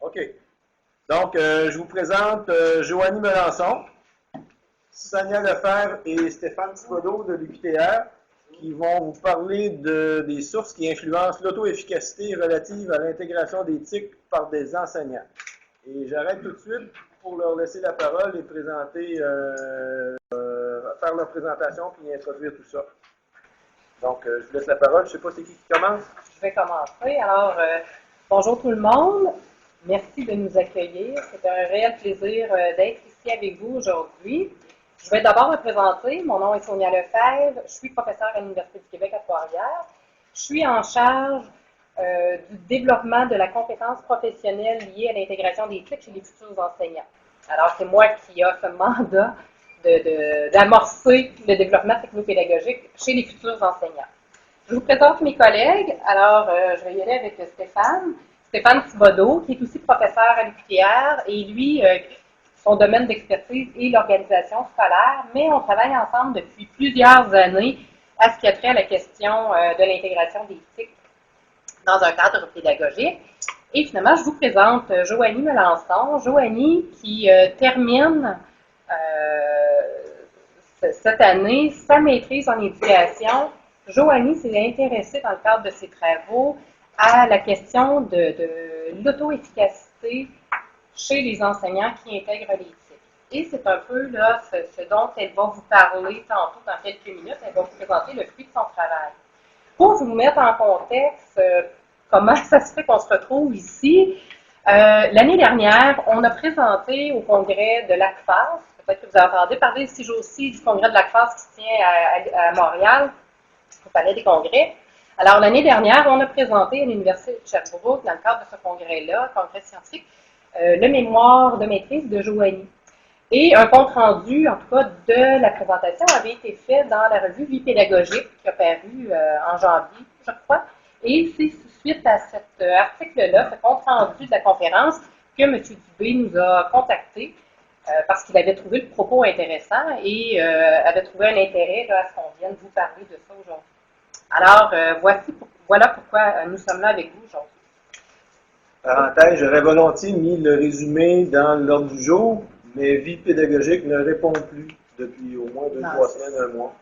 OK. Donc, je vous présente Joanie Melançon, Sonia Lefebvre et Stéphane Thibodeau de l'UQTR qui vont vous parler des sources qui influencent l'auto-efficacité relative à l'intégration des TIC par des enseignants. Et j'arrête tout de suite pour leur laisser la parole et présenter, faire leur présentation puis introduire tout ça. Donc, je vous laisse la parole. Je ne sais pas c'est qui commence. Je vais commencer. Alors, bonjour tout le monde. Merci de nous accueillir. C'est un réel plaisir d'être ici avec vous aujourd'hui. Je vais d'abord me présenter. Mon nom est Sonia Lefebvre. Je suis professeure à l'Université du Québec à Trois-Rivières. Je suis en charge du développement de la compétence professionnelle liée à l'intégration des TIC chez les futurs enseignants. Alors, c'est moi qui ai ce mandat d'amorcer le développement technopédagogique chez les futurs enseignants. Je vous présente mes collègues. Alors, je vais y aller avec Stéphane Thibodeau, qui est aussi professeur à l'UQTR, et lui, son domaine d'expertise est l'organisation scolaire, mais on travaille ensemble depuis plusieurs années à ce qui a trait à la question de l'intégration des TIC dans un cadre pédagogique. Et finalement, je vous présente Joanie Melançon. Joanie qui termine cette année sa maîtrise en éducation. Joanie s'est intéressée dans le cadre de ses travaux à la question de l'auto-efficacité chez les enseignants qui intègrent les TIC. Et c'est un peu là ce dont elle va vous parler tantôt dans quelques minutes. Elle va vous présenter le fruit de son travail. Pour vous mettre en contexte comment ça se fait qu'on se retrouve ici, l'année dernière, on a présenté au congrès de l'ACFAS, peut-être que vous entendez parler ces jours-ci du congrès de l'ACFAS qui se tient à Montréal, au Palais des Congrès. Alors, l'année dernière, on a présenté à l'Université de Sherbrooke, dans le cadre de ce congrès-là, congrès scientifique, le mémoire de maîtrise de Joanie. Et un compte-rendu, en tout cas, de la présentation avait été fait dans la revue Vie pédagogique, qui a paru en janvier, je crois. Et c'est suite à cet article-là, ce compte-rendu de la conférence, que M. Dubé nous a contactés parce qu'il avait trouvé le propos intéressant et avait trouvé un intérêt là, à ce qu'on vienne vous parler de ça aujourd'hui. Alors, voilà pourquoi nous sommes là avec vous aujourd'hui. Parenthèse, j'aurais volontiers mis le résumé dans l'ordre du jour, mais Vie pédagogique ne répond plus depuis au moins 2-3 semaines, un mois.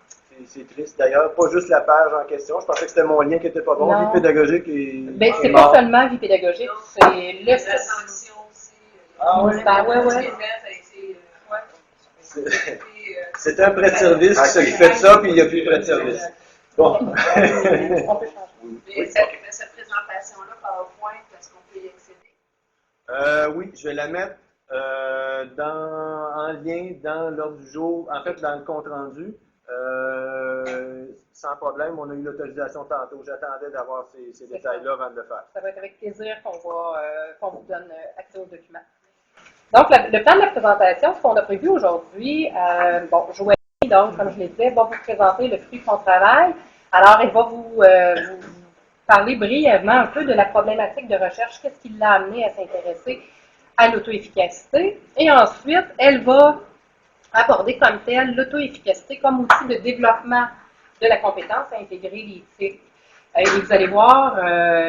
C'est triste d'ailleurs, pas juste la page en question. Je pensais que c'était mon lien qui n'était pas bon. Vie pédagogique et. Ben, c'est pas seulement Vie pédagogique, c'est le. Ah oui? Ouais. C'est un prêt de service qui s'occupait de ça, puis il n'y a plus de prêt de service. Bon. On peut changer. Mais cette présentation-là, PowerPoint, est-ce qu'on peut y accéder? Oui, je vais la mettre en lien dans l'ordre du jour, en fait dans le compte-rendu. Sans problème, on a eu l'autorisation tantôt. J'attendais d'avoir ces détails-là avant de le faire. Ça va être avec plaisir qu'on vous donne accès aux documents. Donc, le plan de la présentation, ce qu'on a prévu aujourd'hui, Joanie, donc, comme je l'ai dit, va vous présenter le fruit de son travail. Alors, elle va vous parler brièvement un peu de la problématique de recherche, qu'est-ce qui l'a amené à s'intéresser à l'auto-efficacité. Et ensuite, elle va aborder comme telle l'auto-efficacité comme outil de développement de la compétence à intégrer les TIC. Et vous allez voir,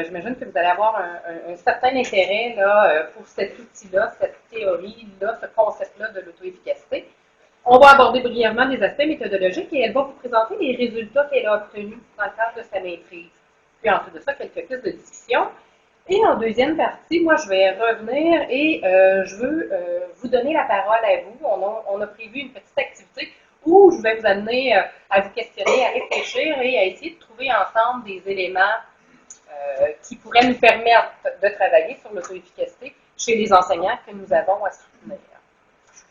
j'imagine que vous allez avoir un certain intérêt là, pour cet outil-là, cette théorie-là, ce concept-là de l'auto-efficacité. On va aborder brièvement des aspects méthodologiques et elle va vous présenter les résultats qu'elle a obtenus dans le cadre de sa maîtrise. Puis ensuite de ça, quelques pistes de discussion. Et en deuxième partie, moi, je vais revenir et je veux vous donner la parole à vous. On a prévu une petite activité où je vais vous amener à vous questionner, à réfléchir et à essayer de trouver ensemble des éléments qui pourraient nous permettre de travailler sur l'auto-efficacité chez les enseignants que nous avons à soutenir.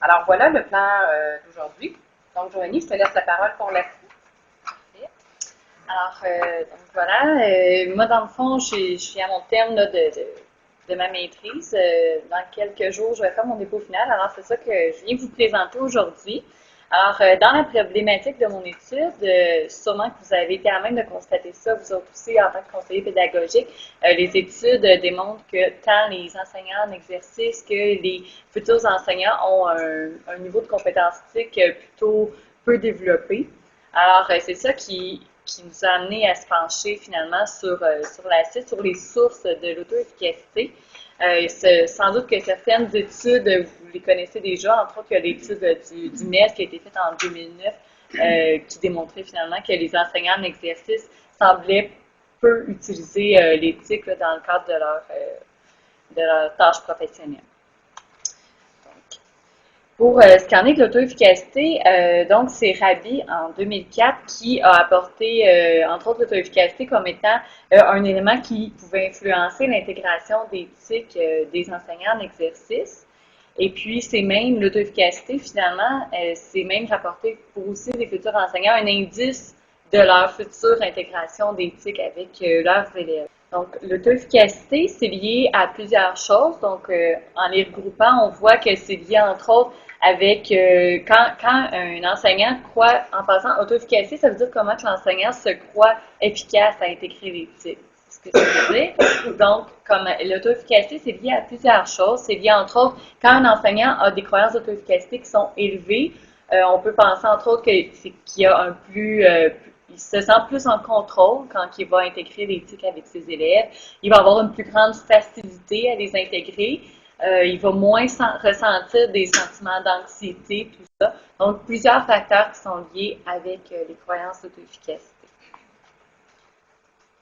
Alors voilà le plan d'aujourd'hui. Donc Joanie, je te laisse la parole pour la suite. Alors, donc voilà, moi dans le fond, je suis à mon terme là, de ma maîtrise. Dans quelques jours, je vais faire mon dépôt final. Alors, c'est ça que je viens vous présenter aujourd'hui. Alors, dans la problématique de mon étude, sûrement que vous avez été à même de constater ça, vous autres aussi, en tant que conseiller pédagogique, les études démontrent que tant les enseignants en exercice que les futurs enseignants ont un niveau de compétence TIC plutôt peu développé. Alors, c'est ça qui qui nous a amené à se pencher finalement sur la suite, sur les sources de l'auto-efficacité. Sans doute que certaines études, vous les connaissez déjà, entre autres, il y a l'étude du NES qui a été faite en 2009 qui démontrait finalement que les enseignants en exercice semblaient peu utiliser l'éthique dans le cadre de leur tâche professionnelle. Pour ce qui en est de l'auto-efficacité, donc c'est Rabi en 2004 qui a apporté, entre autres, l'auto-efficacité comme étant un élément qui pouvait influencer l'intégration d'éthique des enseignants en exercice. Et puis, c'est même l'auto-efficacité, finalement, c'est même rapporté pour aussi les futurs enseignants un indice de leur future intégration d'éthique avec leurs élèves. Donc, l'auto-efficacité, c'est lié à plusieurs choses. Donc, en les regroupant, on voit que c'est lié, entre autres, avec quand un enseignant croit, en passant auto-efficacité, ça veut dire comment que l'enseignant se croit efficace à intégrer l'éthique. C'est ce que ça veut dire. Donc, comme l'auto-efficacité, c'est lié à plusieurs choses. C'est lié, entre autres, quand un enseignant a des croyances d'auto-efficacité qui sont élevées, on peut penser, entre autres, qu'il y a il se sent plus en contrôle quand il va intégrer l'éthique avec ses élèves. Il va avoir une plus grande facilité à les intégrer. Il va moins ressentir des sentiments d'anxiété, tout ça. Donc, plusieurs facteurs qui sont liés avec les croyances d'auto-efficacité.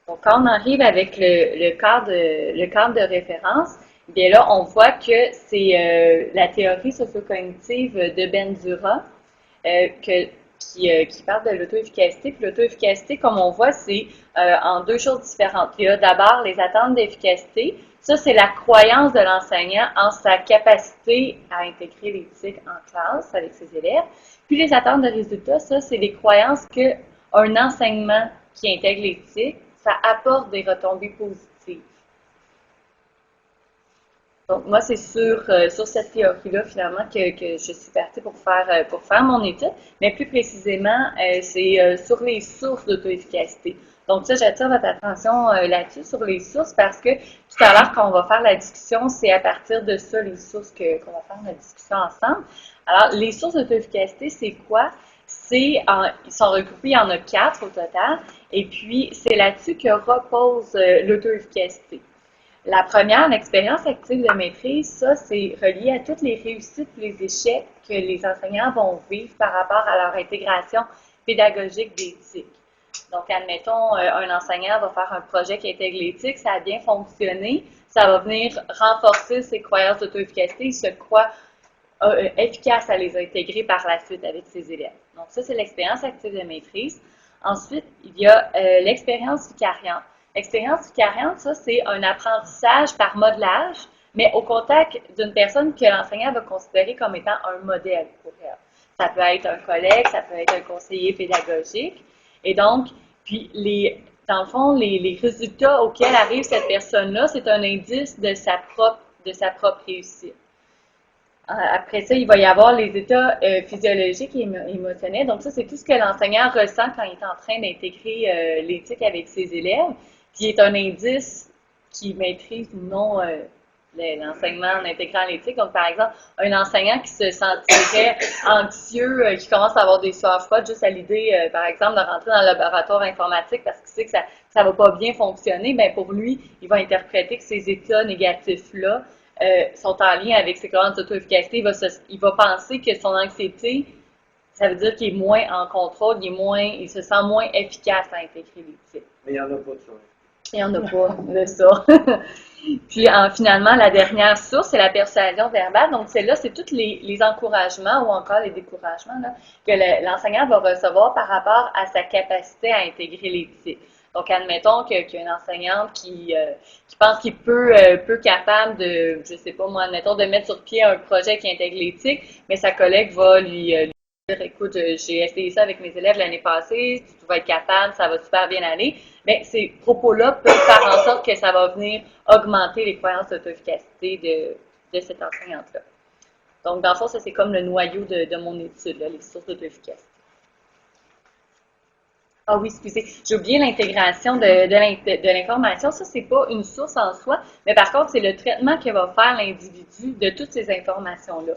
Donc, quand on arrive avec le cadre de référence, bien là, on voit que c'est la théorie socio-cognitive de Bandura qui parle de l'auto-efficacité. Puis l'auto-efficacité, comme on voit, c'est en deux choses différentes. Il y a d'abord les attentes d'efficacité. Ça, c'est la croyance de l'enseignant en sa capacité à intégrer l'éthique en classe avec ses élèves. Puis les attentes de résultats, ça, c'est les croyances qu'un enseignement qui intègre l'éthique, ça apporte des retombées positives. Donc, moi, c'est sur cette théorie-là, finalement, que je suis partie pour faire mon étude. Mais plus précisément, c'est sur les sources d'auto-efficacité. Donc, ça, j'attire votre attention là-dessus, sur les sources, parce que tout à l'heure, quand on va faire la discussion, c'est à partir de ça, les sources, qu'on va faire la discussion ensemble. Alors, les sources d'auto-efficacité, c'est quoi? Ils sont regroupés, il y en a 4 au total, et puis c'est là-dessus que repose l'auto-efficacité. La première, l'expérience active de maîtrise, ça, c'est relié à toutes les réussites et les échecs que les enseignants vont vivre par rapport à leur intégration pédagogique d'éthique. Donc, admettons, un enseignant va faire un projet qui intègre l'éthique, ça a bien fonctionné, ça va venir renforcer ses croyances d'auto-efficacité, il se croit efficace à les intégrer par la suite avec ses élèves. Donc, ça, c'est l'expérience active de maîtrise. Ensuite, il y a l'expérience vicariante. L'expérience vicariante, ça, c'est un apprentissage par modelage, mais au contact d'une personne que l'enseignant va considérer comme étant un modèle pour elle. Ça peut être un collègue, ça peut être un conseiller pédagogique. Et donc, puis dans le fond, les résultats auxquels arrive cette personne-là, c'est un indice de sa propre réussite. Après ça, il va y avoir les états physiologiques et émotionnels. Donc ça, c'est tout ce que l'enseignant ressent quand il est en train d'intégrer l'éthique avec ses élèves, qui est un indice qui maîtrise ou non l'enseignement en intégrant l'éthique. Donc, par exemple, un enseignant qui se sentirait anxieux, qui commence à avoir des sueurs froides juste à l'idée, par exemple, de rentrer dans le laboratoire informatique parce qu'il sait que ça va pas bien fonctionner, bien pour lui, il va interpréter que ces états négatifs-là sont en lien avec ses croyances d'auto-efficacité. Il va penser que son anxiété, ça veut dire qu'il est moins en contrôle, il se sent moins efficace à intégrer l'éthique. Mais il n'y en a pas de ça. Il n'y en a pas de ça. Puis, finalement, la dernière source, c'est la persuasion verbale. Donc, celle-là, c'est tous les encouragements ou encore les découragements là, que l'enseignant va recevoir par rapport à sa capacité à intégrer l'éthique. Donc, admettons qu'il y a une enseignante qui pense qu'il peut capable de, je sais pas moi, admettons, de mettre sur pied un projet qui intègre l'éthique, mais sa collègue va lui dire, écoute, j'ai essayé ça avec mes élèves l'année passée, tu vas être capable, ça va super bien aller. Bien, ces propos-là peuvent faire en sorte que ça va venir augmenter les croyances d'auto-efficacité de cette enseignante-là. Donc, dans le fond, ça, c'est comme le noyau de mon étude, là, les sources d'auto-efficacité. Ah oui, excusez, j'ai oublié l'intégration de l'information. Ça, c'est pas une source en soi, mais par contre, c'est le traitement que va faire l'individu de toutes ces informations-là.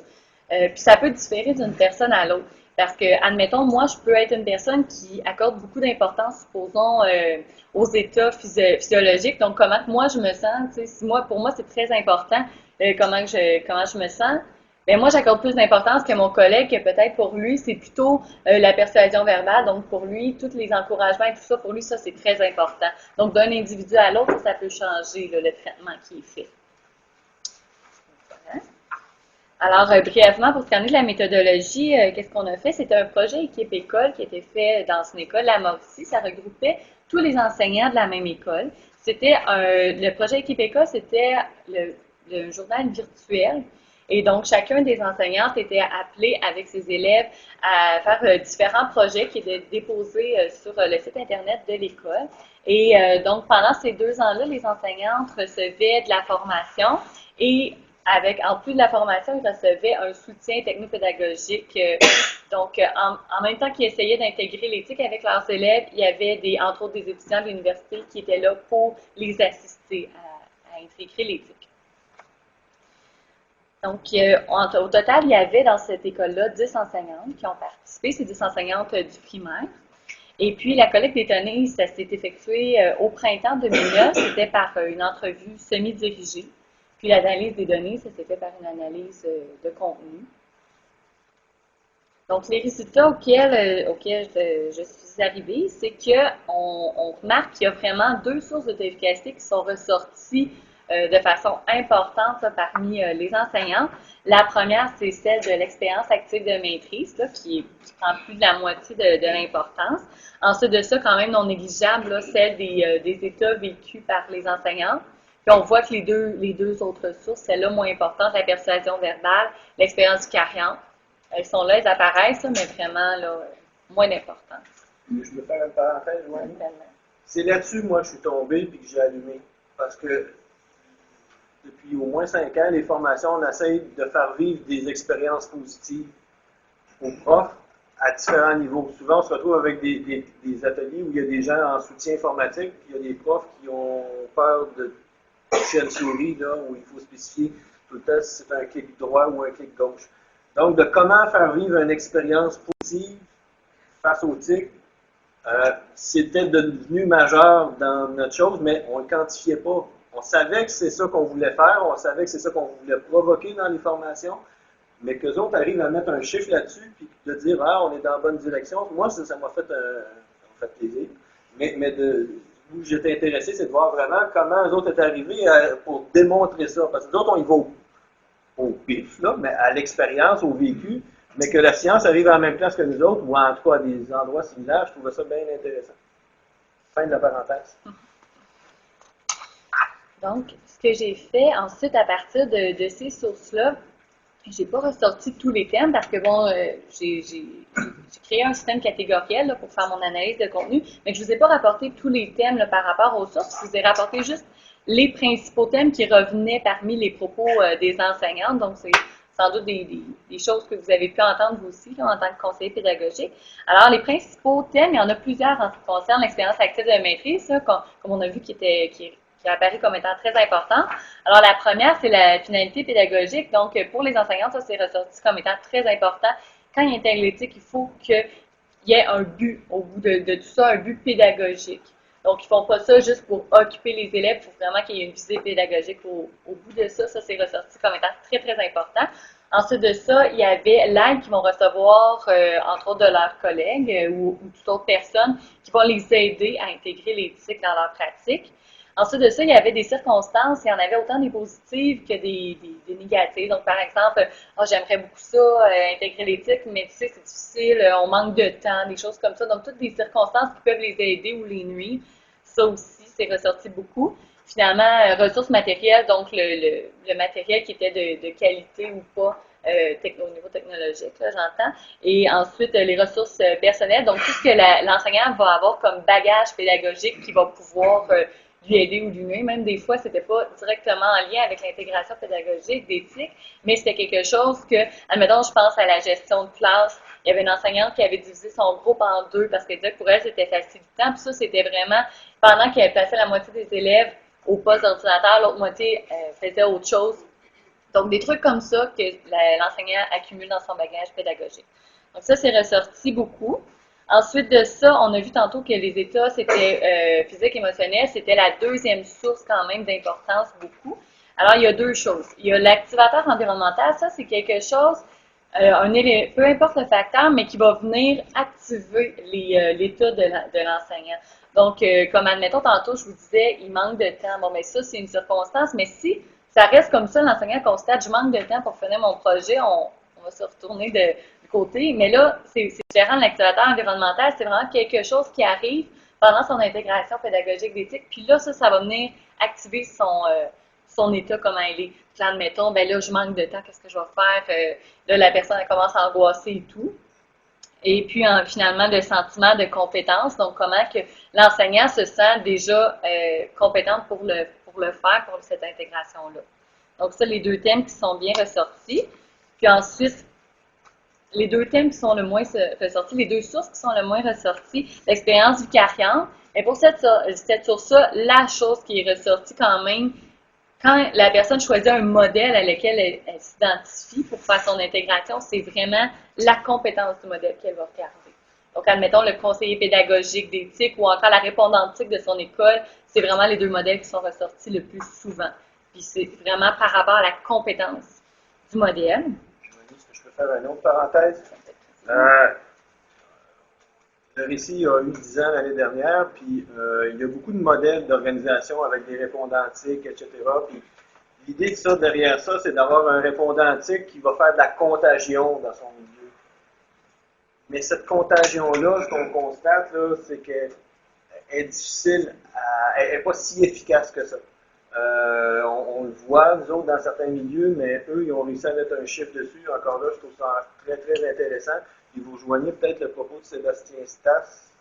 Puis ça peut différer d'une personne à l'autre. Parce que, admettons, moi, je peux être une personne qui accorde beaucoup d'importance, supposons, aux états physiologiques. Donc, comment moi je me sens, tu sais, si moi, pour moi, c'est très important comment je me sens. Ben moi, j'accorde plus d'importance que mon collègue, que peut-être pour lui, c'est plutôt la persuasion verbale. Donc, pour lui, tous les encouragements et tout ça, pour lui, ça, c'est très important. Donc, d'un individu à l'autre, ça peut changer là, le traitement qui est fait. Voilà. Alors, brièvement, pour ce qui en est de la méthodologie, qu'est-ce qu'on a fait? C'était un projet équipe-école qui était fait dans une école à Mauricie. Ça regroupait tous les enseignants de la même école. C'était le projet équipe-école, c'était le journal virtuel. Et donc, chacun des enseignantes était appelé avec ses élèves à faire différents projets qui étaient déposés sur le site Internet de l'école. Et donc, pendant ces 2 ans-là, les enseignantes recevaient de la formation et en plus de la formation, ils recevaient un soutien technopédagogique. Donc, en même temps qu'ils essayaient d'intégrer l'éthique avec leurs élèves, il y avait entre autres des étudiants de l'université qui étaient là pour les assister à intégrer l'éthique. Donc, au total, il y avait dans cette école-là 10 enseignantes qui ont participé. C'est 10 enseignantes du primaire. Et puis, la collecte des données, ça s'est effectué au printemps 2009. C'était par une entrevue semi-dirigée. Puis, l'analyse des données, ça s'est fait par une analyse de contenu. Donc, les résultats auxquels je suis arrivée, c'est qu'on remarque qu'il y a vraiment 2 sources de taux d'efficacité qui sont ressorties de façon importante là, parmi les enseignants. La première, c'est celle de l'expérience active de maîtrise, là, qui prend plus de la moitié de l'importance. Ensuite de ça, quand même non négligeable, là, celle des états vécus par les enseignants. Puis on voit que les deux autres sources, celle-là moins importante, la persuasion verbale, l'expérience vicariante, elles sont là, elles apparaissent, là, mais vraiment là, moins d'importance. Je peux faire une parenthèse, ouais. C'est là-dessus, moi, je suis tombé et que j'ai allumé. Parce que depuis au moins 5 ans, les formations, on essaye de faire vivre des expériences positives aux profs à différents niveaux. Souvent, on se retrouve avec des ateliers où il y a des gens en soutien informatique, puis il y a des profs qui ont peur de toucher une souris, là, où il faut spécifier tout le temps si c'est un clic droit ou un clic gauche. Donc, de comment faire vivre une expérience positive face au TIC, c'était devenu majeur dans notre chose, mais on ne le quantifiait pas. On savait que c'est ça qu'on voulait faire, on savait que c'est ça qu'on voulait provoquer dans les formations, mais qu'eux autres arrivent à mettre un chiffre là-dessus, puis de dire « Ah, on est dans la bonne direction », moi, ça m'a fait plaisir. Mais où j'étais intéressé, c'est de voir vraiment comment eux autres étaient arrivés pour démontrer ça. Parce que nous autres, on y va au pif, là, mais à l'expérience, au vécu, mais que la science arrive à la même place que nous autres, ou en tout cas à des endroits similaires, je trouvais ça bien intéressant. Fin de la parenthèse. Donc, ce que j'ai fait ensuite à partir de ces sources-là, j'ai pas ressorti tous les thèmes parce que bon, j'ai créé un système catégoriel là, pour faire mon analyse de contenu, mais je vous ai pas rapporté tous les thèmes là, par rapport aux sources. Je vous ai rapporté juste les principaux thèmes qui revenaient parmi les propos des enseignantes. Donc, c'est sans doute des choses que vous avez pu entendre vous aussi là, en tant que conseiller pédagogique. Alors, les principaux thèmes, il y en a plusieurs en ce qui concerne l'expérience active de maîtrise, là, comme on a vu qui a apparu comme étant très important. Alors, la première, c'est la finalité pédagogique. Donc, pour les enseignants, ça, c'est ressorti comme étant très important. Quand il intègre l'éthique, il faut qu'il y ait un but au bout de tout ça, un but pédagogique. Donc, ils ne font pas ça juste pour occuper les élèves, il faut vraiment qu'il y ait une visée pédagogique au bout de ça. Ça, c'est ressorti comme étant très, très important. Ensuite de ça, il y avait l'aide qu'ils vont recevoir, entre autres, de leurs collègues ou toute autre personne qui vont les aider à intégrer l'éthique dans leur pratique. Ensuite de ça, il y avait des circonstances, il y en avait autant des positives que des négatives. Donc, par exemple, j'aimerais beaucoup ça, intégrer l'éthique, mais tu sais, c'est difficile, on manque de temps, des choses comme ça. Donc, toutes des circonstances qui peuvent les aider ou les nuire, ça aussi, c'est ressorti beaucoup. Finalement, ressources matérielles, donc le matériel qui était de qualité ou pas au niveau technologique, là, j'entends. Et ensuite, les ressources personnelles, donc tout ce que l'enseignant va avoir comme bagage pédagogique qui va pouvoir lui aider ou lui nuire. Même des fois, c'était pas directement en lien avec l'intégration pédagogique, d'éthique, mais c'était quelque chose que, admettons, je pense à la gestion de classe. Il y avait une enseignante qui avait divisé son groupe en 2 parce qu'elle disait que pour elle, c'était facilitant. Puis ça, c'était vraiment pendant qu'elle plaçait la moitié des élèves au poste d'ordinateur, l'autre moitié faisait autre chose. Donc, des trucs comme ça que l'enseignant accumule dans son bagage pédagogique. Donc ça, c'est ressorti beaucoup. Ensuite de ça, on a vu tantôt que les états, c'était physique, émotionnel, c'était la deuxième source quand même d'importance beaucoup. Alors, il y a deux choses. Il y a l'activateur environnemental, ça, c'est quelque chose, peu importe le facteur, mais qui va venir activer l'état de l'enseignant. Donc, comme admettons, tantôt, je vous disais, il manque de temps. Bon, mais ça, c'est une circonstance, mais si ça reste comme ça, l'enseignant constate, je manque de temps pour finir mon projet, on va se retourner du côté. Mais là, c'est différent de l'activateur environnemental, c'est vraiment quelque chose qui arrive pendant son intégration pédagogique d'éthique. Puis là, ça va venir activer son état, comment il est. Puis là, admettons, ben là, je manque de temps, qu'est-ce que je vais faire? Là, la personne, elle commence à angoisser et tout. Et puis, finalement, le sentiment de compétence. Donc, comment que l'enseignant se sent déjà compétente pour le faire, pour cette intégration-là. Donc, ça, les deux thèmes qui sont bien ressortis. Puis ensuite, les deux thèmes qui sont le moins ressortis, les deux sources qui sont le moins ressorties, l'expérience vicariante. Et pour cette source-là, la chose qui est ressortie quand même, quand la personne choisit un modèle à lequel elle s'identifie pour faire son intégration, c'est vraiment la compétence du modèle qu'elle va regarder. Donc, admettons le conseiller pédagogique d'éthique ou encore la répondantique de son école, c'est vraiment les deux modèles qui sont ressortis le plus souvent. Puis c'est vraiment par rapport à la compétence du modèle. Est-ce que je peux faire une autre parenthèse? Le récit a eu 10 ans l'année dernière, puis il y a beaucoup de modèles d'organisation avec des répondantiques, etc. Puis l'idée de ça, derrière ça, c'est d'avoir un répondantique qui va faire de la contagion dans son milieu. Mais cette contagion-là, ce qu'on constate, là, c'est qu'elle est difficile, elle n'est pas si efficace que ça. On le voit, nous autres, dans certains milieux, mais eux, ils ont réussi à mettre un chiffre dessus. Encore là, je trouve ça très, très intéressant. Et vous rejoignez peut-être le propos de Sébastien Stas,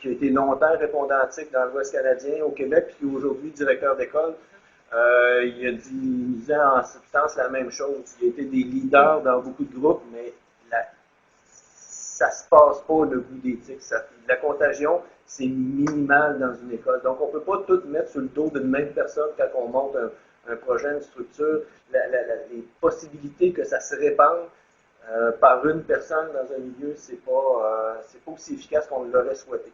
qui a été longtemps répondantique dans l'Ouest canadien au Québec, puis aujourd'hui directeur d'école. Il disait en substance la même chose. Il a été des leaders dans beaucoup de groupes, mais ça se passe pas le goût d'éthique. La contagion, c'est minimal dans une école. Donc, on ne peut pas tout mettre sur le dos d'une même personne quand on monte un projet, une structure. Les possibilités que ça se répande par une personne dans un milieu, c'est pas aussi efficace qu'on l'aurait souhaité.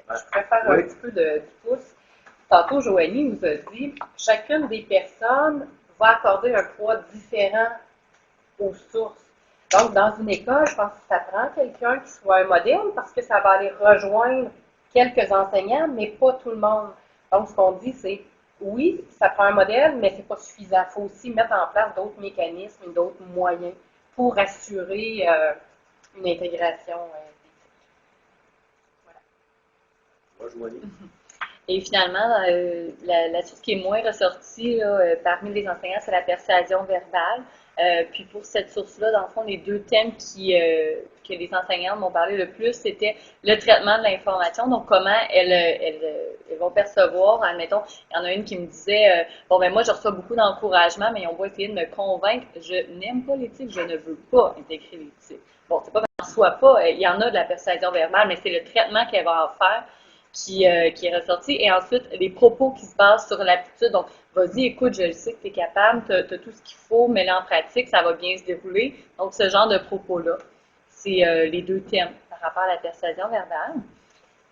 Je préfère un petit peu du pouce. Tantôt, Joanie nous a dit chacune des personnes va accorder un poids différent aux sources. Donc, dans une école, je pense que ça prend quelqu'un qui soit un modèle parce que ça va aller rejoindre quelques enseignants, mais pas tout le monde. Donc, ce qu'on dit, c'est oui, ça prend un modèle, mais ce n'est pas suffisant. Il faut aussi mettre en place d'autres mécanismes, d'autres moyens pour assurer une intégration d'éthique. Moi, Joanie. Et finalement, la source qui est moins ressortie parmi les enseignants, c'est la persuasion verbale. Puis pour cette source-là, dans le fond, les deux thèmes que les enseignants m'ont parlé le plus, c'était le traitement de l'information, donc comment elles vont percevoir. Admettons, il y en a une qui me disait bon, ben moi, je reçois beaucoup d'encouragement, mais on va essayer de me convaincre, je n'aime pas l'éthique, je ne veux pas intégrer l'éthique. Bon, c'est pas qu'elle ne soit pas, il y en a de la persuasion verbale, mais c'est le traitement qu'elle va en faire qui est ressorti. Et ensuite, les propos qui se basent sur l'aptitude. Donc, vas-y, écoute, je le sais que tu es capable, tu as tout ce qu'il faut, mais là, en pratique, ça va bien se dérouler. Donc, ce genre de propos-là, c'est les deux thèmes par rapport à la persuasion verbale.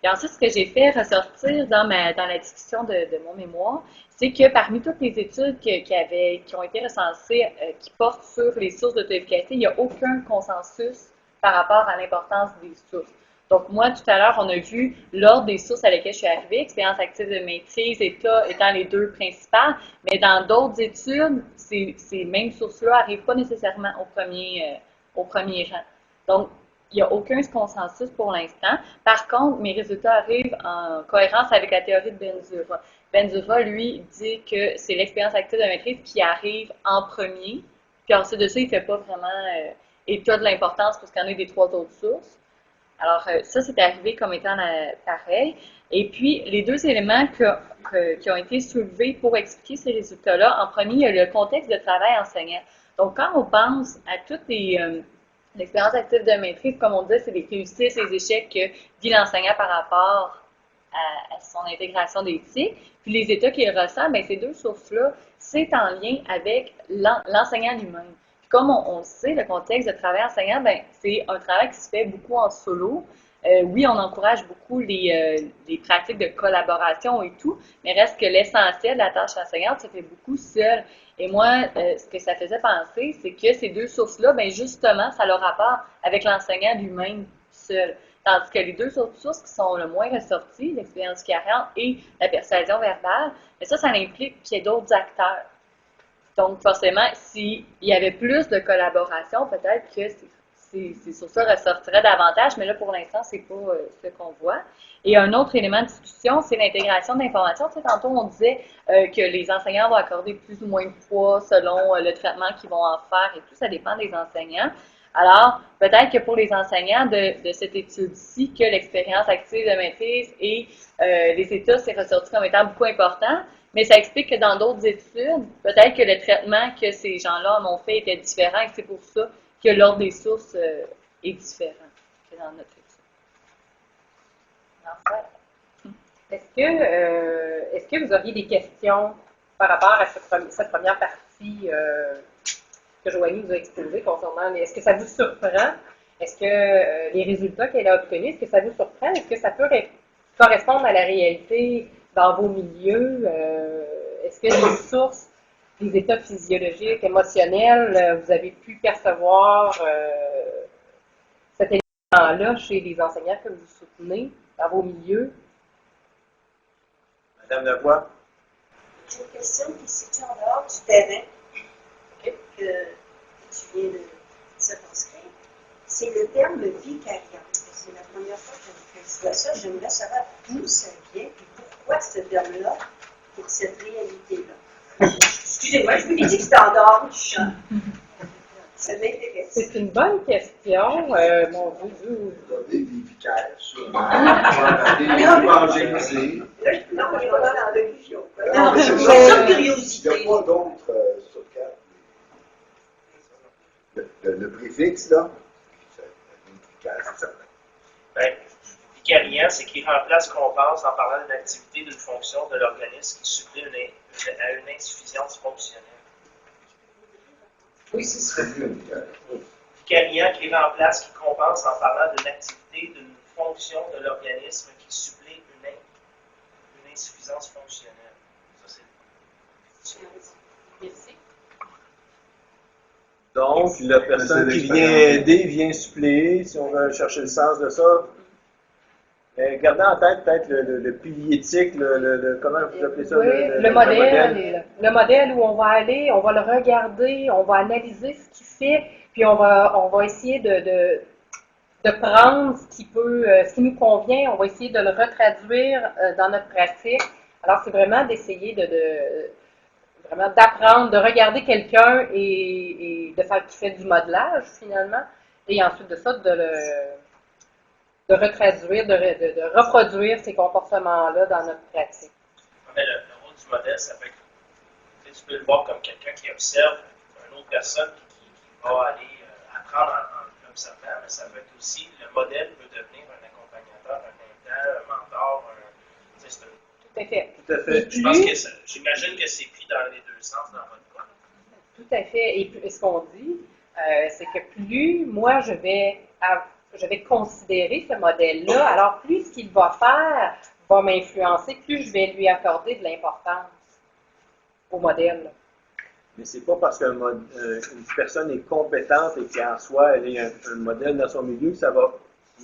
Et ensuite, ce que j'ai fait ressortir dans la discussion de mon mémoire, c'est que parmi toutes les études qui ont été recensées, qui portent sur les sources d'auto-efficacité, il n'y a aucun consensus par rapport à l'importance des sources. Donc, moi, tout à l'heure, on a vu l'ordre des sources à lesquelles je suis arrivée, expérience active de maîtrise, état étant les deux principales, mais dans d'autres études, ces mêmes sources-là n'arrivent pas nécessairement au premier rang. Donc, il n'y a aucun consensus pour l'instant. Par contre, mes résultats arrivent en cohérence avec la théorie de Benzura. Benzura, lui, dit que c'est l'expérience active de maîtrise qui arrive en premier, puis ensuite de ça, il ne fait pas vraiment état de l'importance parce qu'il y en a des trois autres sources. Alors, ça, c'est arrivé comme étant pareil. Et puis, les deux éléments qui ont été soulevés pour expliquer ces résultats-là, en premier, il y a le contexte de travail enseignant. Donc, quand on pense à toutes l'expérience active de maîtrise, comme on dit, c'est les réussites, les échecs que vit l'enseignant par rapport à son intégration d'éthique. Puis, les états qu'il ressent, bien, ces deux sources-là, c'est en lien avec l'enseignant lui-même. comme on le sait, le contexte de travail enseignant, ben, c'est un travail qui se fait beaucoup en solo. Oui, on encourage beaucoup les pratiques de collaboration et tout, mais reste que l'essentiel de la tâche enseignante se fait beaucoup seul. Et moi, ce que ça faisait penser, c'est que ces deux sources-là, ben justement, ça a leur rapport avec l'enseignant lui-même seul. Tandis que les deux autres sources qui sont le moins ressorties, l'expérience carrière et la persuasion verbale, mais ça implique qu'il y ait d'autres acteurs. Donc, forcément, s'il y avait plus de collaboration, peut-être que ces sources-là ressortiraient davantage, mais là, pour l'instant, c'est pas ce qu'on voit. Et un autre élément de discussion, c'est l'intégration d'informations. Tu sais, tantôt, on disait que les enseignants vont accorder plus ou moins de poids selon le traitement qu'ils vont en faire et tout, ça dépend des enseignants. Alors, peut-être que pour les enseignants de cette étude-ci, que l'expérience active de maîtrise et les états, c'est ressorti comme étant beaucoup important, mais ça explique que dans d'autres études, peut-être que le traitement que ces gens-là en ont fait était différent et c'est pour ça que l'ordre des sources est différent que dans notre étude. Est-ce que vous auriez des questions par rapport à cette première partie que Joanie vous a exposée concernant est-ce que ça vous surprend? Est-ce que les résultats qu'elle a obtenus, est-ce que ça vous surprend? Est-ce que ça peut correspondre à la réalité dans vos milieux? Est-ce que les sources, les états physiologiques, émotionnels, vous avez pu percevoir cet élément-là chez les enseignants que vous soutenez dans vos milieux? Madame Lavoie? J'ai une question qui se situe en dehors du terrain que tu viens de circonscrire. C'est le terme vicariat. C'est la première fois que je vois ça. J'aimerais savoir d'où ça vient et pourquoi ce terme-là pour cette réalité-là. Excusez-moi, je vous ai dit que c'était en dehors du champ. Ça m'intéresse. C'est une bonne question. Mon Dieu. Vous avez des vicaires sur des évangélisés. Non, on est pas dans la religion. Non, Non, mais c'est c'est ça ça. de Il curiosité. n'y a pas d'autre sur quatre. Le préfixe, là, c'est vicaire, c'est certain. Ben, vicariat, c'est qu'il remplace qu'on pense en parlant d'une activité, d'une fonction de l'organisme qui supplée à une insuffisance fonctionnelle. Oui, c'est ça. C'est mieux, un vicaire. Vicariat qui remplace, qui compense en parlant d'une activité, d'une fonction de l'organisme qui supplée une insuffisance fonctionnelle. Ça, c'est Merci. Donc, la personne qui vient aider vient suppléer, si on veut chercher le sens de ça. Gardez en tête peut-être le pilier éthique, comment vous appelez ça? Oui, le modèle où on va aller, on va le regarder, on va analyser ce qu'il fait, puis on va essayer de prendre ce qui nous convient, on va essayer de le retraduire dans notre pratique. Alors, c'est vraiment d'essayer vraiment d'apprendre, de regarder quelqu'un et de faire qui fait du modelage finalement, et ensuite de ça, de retraduire, de reproduire ces comportements-là dans notre pratique. Mais le rôle du modèle, ça peut être, tu peux le voir comme quelqu'un qui observe une autre personne qui va aller apprendre en observant, mais ça peut être aussi, le modèle peut devenir un accompagnateur, un aidant, un mentor, Tout à fait. Tout à fait. Je pense que j'imagine que c'est pris dans les deux sens dans votre cas. Tout à fait. Et ce qu'on dit, c'est que plus moi je vais considérer ce modèle-là, alors plus ce qu'il va faire va m'influencer, plus je vais lui accorder de l'importance au modèle. Mais c'est pas parce qu'une personne est compétente et qu'en soi, elle est un modèle dans son milieu que ça va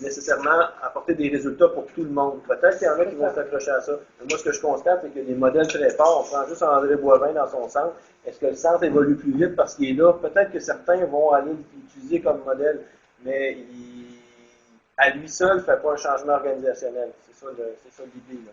nécessairement apporter des résultats pour tout le monde. Peut-être qu'il y en a qui vont s'accrocher à ça. Mais moi, ce que je constate, c'est qu'il y a des modèles très forts. On prend juste André Boivin dans son centre. Est-ce que le centre évolue plus vite parce qu'il est là? Peut-être que certains vont aller l'utiliser comme modèle, mais à lui seul ne fait pas un changement organisationnel. C'est ça l'idée, là.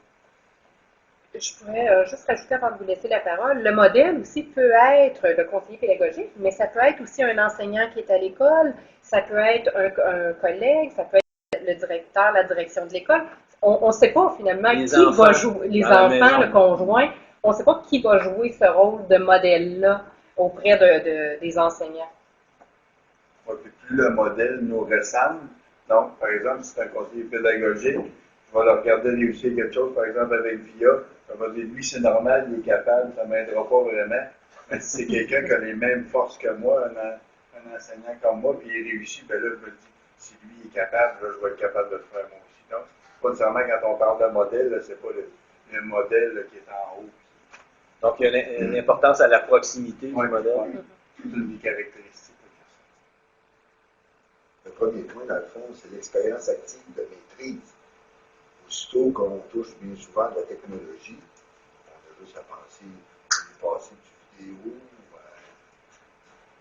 Je pourrais juste rajouter avant de vous laisser la parole, le modèle aussi peut être le conseiller pédagogique, mais ça peut être aussi un enseignant qui est à l'école, ça peut être un collègue, ça peut être le directeur, la direction de l'école. On ne sait pas finalement qui va jouer, les enfants, le conjoint, on ne sait pas qui va jouer ce rôle de modèle-là auprès des enseignants. Ouais, puis plus le modèle nous ressemble, donc, par exemple, si c'est un conseiller pédagogique, je vais le regarder réussir quelque chose, par exemple, avec VIA, ça va dire, lui, c'est normal, il est capable, ça ne m'aidera pas vraiment. Mais si c'est quelqu'un qui a les mêmes forces que moi, un enseignant comme moi, puis il réussit, ben là, je me dis, si lui est capable, là, je vais être capable de le faire moi aussi. Donc, pas nécessairement quand on parle de modèle, c'est pas le modèle là, qui est en haut. Donc, il y a une importance à la proximité du Ouais, modèle. ouais. Toute une des caractéristiques. Le premier point, dans le fond, c'est l'expérience active de maîtrise. Aussitôt qu'on touche bien souvent de la technologie, on a juste à penser au passé du vidéo,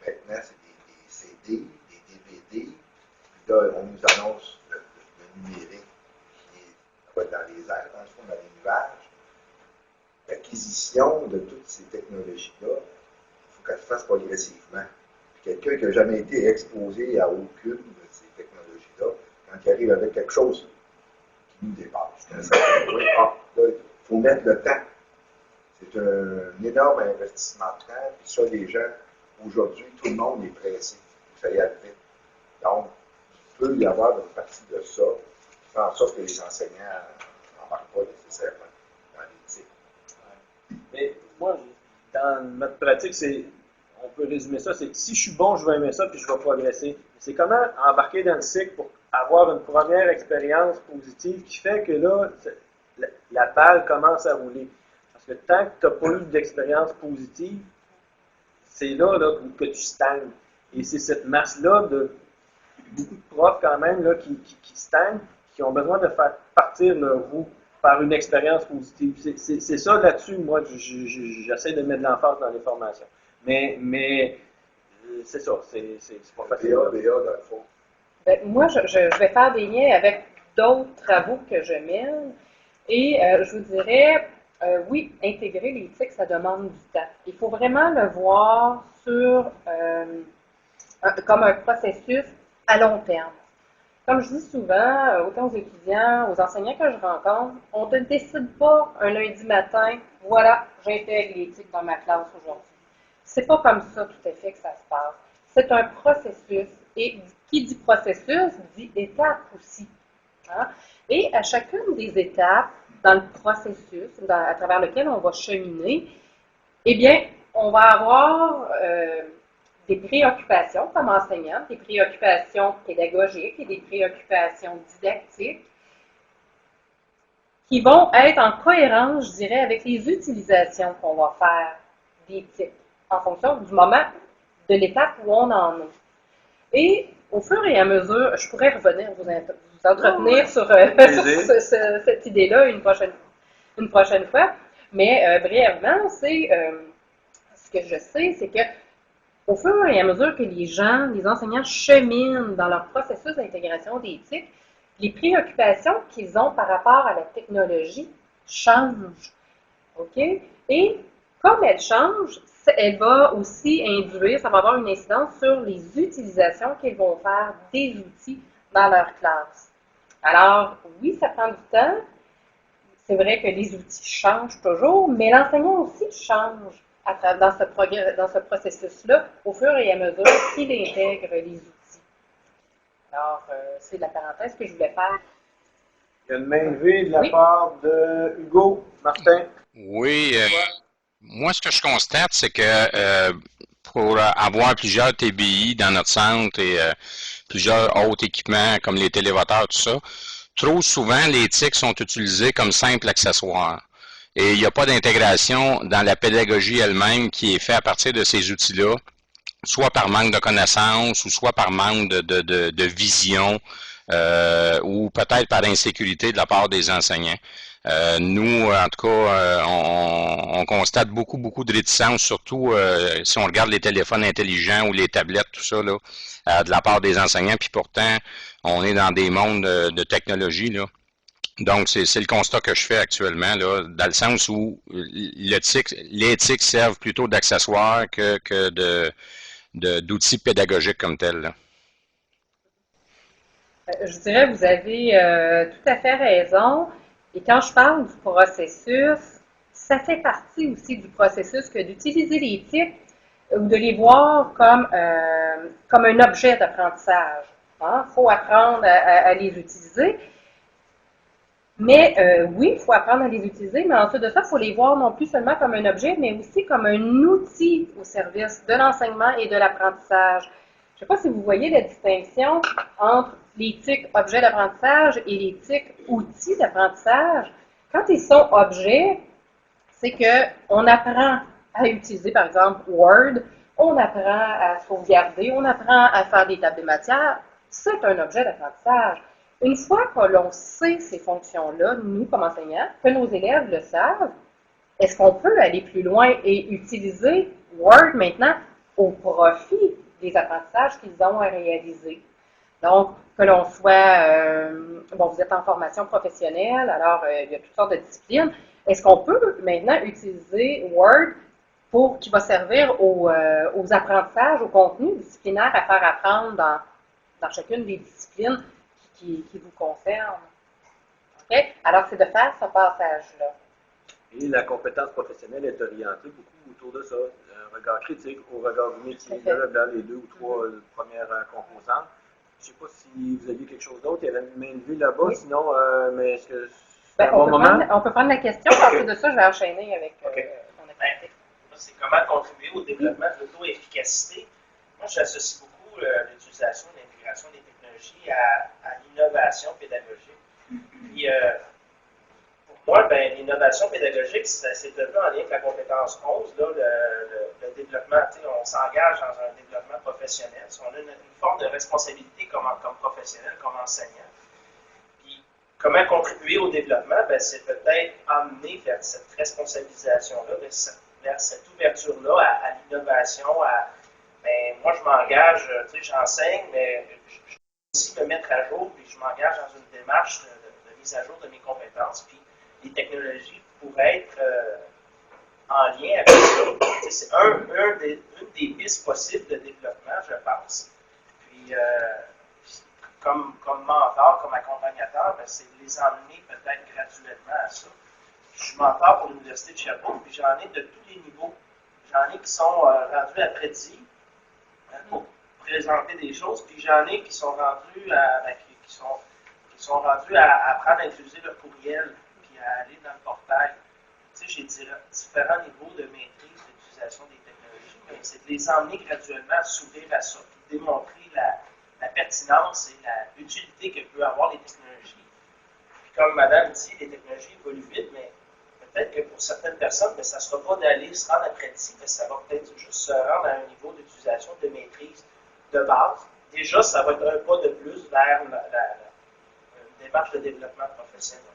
maintenant c'est des CD, des DVD, puis là on nous annonce le numérique qui est dans les airs, dans le fond, dans les nuages. L'acquisition de toutes ces technologies-là, il faut qu'elle se fasse progressivement. Quelqu'un qui n'a jamais été exposé à aucune de ces technologies-là, quand il arrive avec quelque chose qui nous dépasse, là, il faut mettre le temps. C'est un énorme investissement de temps, puis ça, les gens, aujourd'hui, tout le monde est pressé. Ça y arrive vite. Donc, il peut y avoir une partie de ça qui fait en sorte que les enseignants n'embarquent pas nécessairement dans l'éthique. Mais moi, dans notre pratique, on peut résumer ça, c'est si je suis bon, je vais aimer ça, puis je vais progresser. C'est comment embarquer dans le cycle pour avoir une première expérience positive qui fait que là, la balle commence à rouler. Parce que tant que tu n'as pas eu d'expérience positive, c'est là que tu stagnes. Et c'est cette masse-là de beaucoup de profs quand même là, qui stagnent, qui ont besoin de faire partir leur roue par une expérience positive. C'est ça là-dessus, moi, j'essaie de mettre de l'emphase dans les formations. Mais c'est ça, c'est pas facile. BA, dans le fond. Ben, moi, je vais faire des liens avec d'autres travaux que je mène. Et je vous dirais, oui, intégrer l'éthique, ça demande du temps. Il faut vraiment le voir comme un processus à long terme. Comme je dis souvent, autant aux étudiants, aux enseignants que je rencontre, on ne décide pas un lundi matin, voilà, j'intègre l'éthique dans ma classe aujourd'hui. C'est pas comme ça tout à fait que ça se passe. C'est un processus, et qui dit processus, dit étape aussi. Hein? Et à chacune des étapes, dans le processus à travers lequel on va cheminer, eh bien, on va avoir des préoccupations comme enseignant, des préoccupations pédagogiques et des préoccupations didactiques qui vont être en cohérence, je dirais, avec les utilisations qu'on va faire d'éthique en fonction du moment de l'étape où on en est. Et au fur et à mesure, je pourrais revenir vous entretenir sur cette idée-là une prochaine fois, mais brièvement, ce que je sais, c'est que au fur et à mesure que les enseignants cheminent dans leur processus d'intégration d'éthique, les préoccupations qu'ils ont par rapport à la technologie changent. OK? Et comme elles changent, elle va aussi induire, ça va avoir une incidence sur les utilisations qu'ils vont faire des outils dans leur classe. Alors, oui, ça prend du temps. C'est vrai que les outils changent toujours, mais l'enseignant aussi change dans ce processus-là au fur et à mesure qu'il intègre les outils. Alors, c'est la parenthèse que je voulais faire. Il y a une main levée de la part de Hugo Martin. Oui, moi, ce que je constate, c'est que pour avoir plusieurs TBI dans notre centre et plusieurs autres équipements comme les télévoteurs, tout ça, trop souvent, les TIC sont utilisés comme simple accessoire. Et il n'y a pas d'intégration dans la pédagogie elle-même qui est faite à partir de ces outils-là, soit par manque de connaissances ou soit par manque de vision ou peut-être par insécurité de la part des enseignants. Nous, en tout cas, on constate beaucoup de réticence, surtout si on regarde les téléphones intelligents ou les tablettes, tout ça, là, de la part des enseignants. Puis pourtant, on est dans des mondes de technologie, là. Donc, c'est le constat que je fais actuellement, là, dans le sens où l'éthique servent plutôt d'accessoires que d'outils pédagogiques comme tels, là. Je dirais, vous avez tout à fait raison. Et quand je parle du processus, ça fait partie aussi du processus que d'utiliser les types ou de les voir comme un objet d'apprentissage. Il faut apprendre à les utiliser. Mais oui, il faut apprendre à les utiliser, mais ensuite de ça, il faut les voir non plus seulement comme un objet, mais aussi comme un outil au service de l'enseignement et de l'apprentissage. Je ne sais pas si vous voyez la distinction entre les TIC objets d'apprentissage et les TIC outils d'apprentissage. Quand ils sont objets, c'est qu'on apprend à utiliser, par exemple, Word, on apprend à sauvegarder, on apprend à faire des tables de matière. C'est un objet d'apprentissage. Une fois que l'on sait ces fonctions-là, nous, comme enseignants, que nos élèves le savent, est-ce qu'on peut aller plus loin et utiliser Word maintenant au profit des apprentissages qu'ils ont à réaliser? Donc, que l'on soit, bon, vous êtes en formation professionnelle, alors il y a toutes sortes de disciplines. Est-ce qu'on peut maintenant utiliser Word qui va servir aux apprentissages, au contenu disciplinaire à faire apprendre dans chacune des disciplines qui vous concernent? Okay? Alors, c'est de faire ce passage-là. Et la compétence professionnelle est orientée beaucoup autour de ça. Un regard critique au regard du métier, dans les 2 ou 3 premières composantes. Je ne sais pas si vous aviez quelque chose d'autre. Il y avait une main levée là-bas, oui. Sinon, mais est-ce que c'est un bon moment? On peut prendre la question, ensuite de ça, je vais enchaîner avec mon activité. C'est comment contribuer au développement de l'auto-efficacité. Moi, j'associe beaucoup l'utilisation et l'intégration des technologies à l'innovation pédagogique. Puis, pour moi, l'innovation pédagogique, c'est un peu en lien avec la compétence 11, là, le développement. On s'engage dans un développement professionnel. On a une forme de responsabilité comme professionnel, comme enseignant. Puis, comment contribuer au développement? C'est peut-être amener vers cette responsabilisation-là, vers cette ouverture-là à l'innovation. Moi, je m'engage, j'enseigne, mais je peux aussi me mettre à jour, puis je m'engage dans une démarche de mise à jour de mes compétences. Puis, les technologies pourraient être en lien avec ça. C'est une des pistes possibles de développement, je pense. Puis, comme mentor, comme accompagnateur, c'est de les emmener peut-être graduellement à ça. Je suis mentor pour l'Université de Sherbrooke, puis j'en ai de tous les niveaux. J'en ai qui sont rendus à Prédit pour présenter des choses, puis j'en ai qui sont rendus à apprendre à utiliser leur courriel, puis à aller dans le portail. J'ai différents niveaux de maîtrise de l'utilisation des technologies, mais c'est de les emmener graduellement à s'ouvrir à ça, puis démontrer la pertinence et l'utilité que peuvent avoir les technologies. Puis comme Madame dit, les technologies évoluent vite, mais peut-être que pour certaines personnes, ça ne sera pas d'aller se rendre à Prédit, mais ça va peut-être juste se rendre à un niveau d'utilisation de maîtrise de base. Déjà, ça va être un pas de plus vers la démarche de développement professionnel.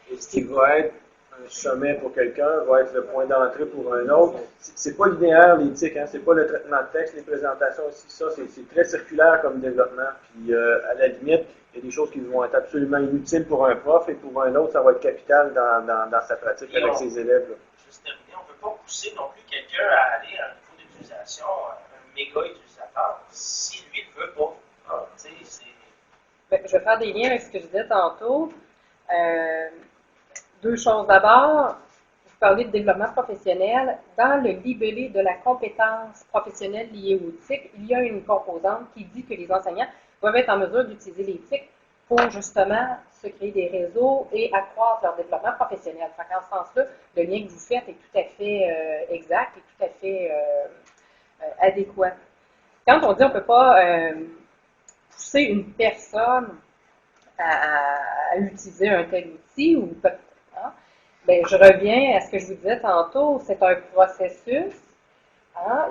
Et ce qui va être un sommet pour quelqu'un va être le point d'entrée pour un autre. C'est pas linéaire, l'éthique, hein? C'est pas le traitement de texte, les présentations aussi, ça, c'est très circulaire comme développement. Puis à la limite, il y a des choses qui vont être absolument inutiles pour un prof et pour un autre, ça va être capital dans sa pratique avec ses élèves. Là. Juste terminer, on ne peut pas pousser non plus quelqu'un à aller à un niveau d'utilisation, un méga utilisateur, si lui ne veut pas. Je vais faire des liens avec ce que je disais tantôt. 2 choses. D'abord, vous parlez de développement professionnel. Dans le libellé de la compétence professionnelle liée aux TIC, il y a une composante qui dit que les enseignants doivent être en mesure d'utiliser les TIC pour justement se créer des réseaux et accroître leur développement professionnel. En ce sens-là, le lien que vous faites est tout à fait exact et tout à fait adéquat. Quand on dit on ne peut pas pousser une personne à utiliser un tel outil, ou je reviens à ce que je vous disais tantôt, c'est un processus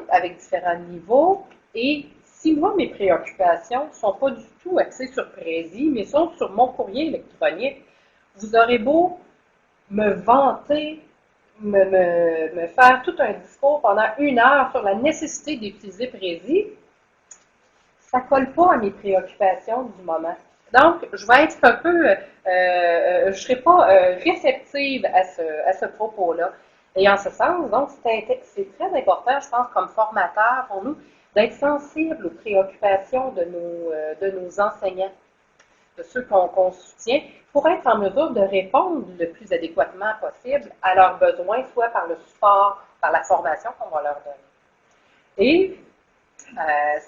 avec différents niveaux, et si moi, mes préoccupations ne sont pas du tout axées sur Prédit, mais sont sur mon courrier électronique, vous aurez beau me vanter, me faire tout un discours pendant 1 heure sur la nécessité d'utiliser Prédit, ça ne colle pas à mes préoccupations du moment. Donc, je vais être un peu, je ne serai pas réceptive à ce propos-là. Et en ce sens, donc, c'est très important, je pense, comme formateur pour nous, d'être sensible aux préoccupations de nos enseignants, de ceux qu'on soutient, pour être en mesure de répondre le plus adéquatement possible à leurs besoins, soit par le support, par la formation qu'on va leur donner. Et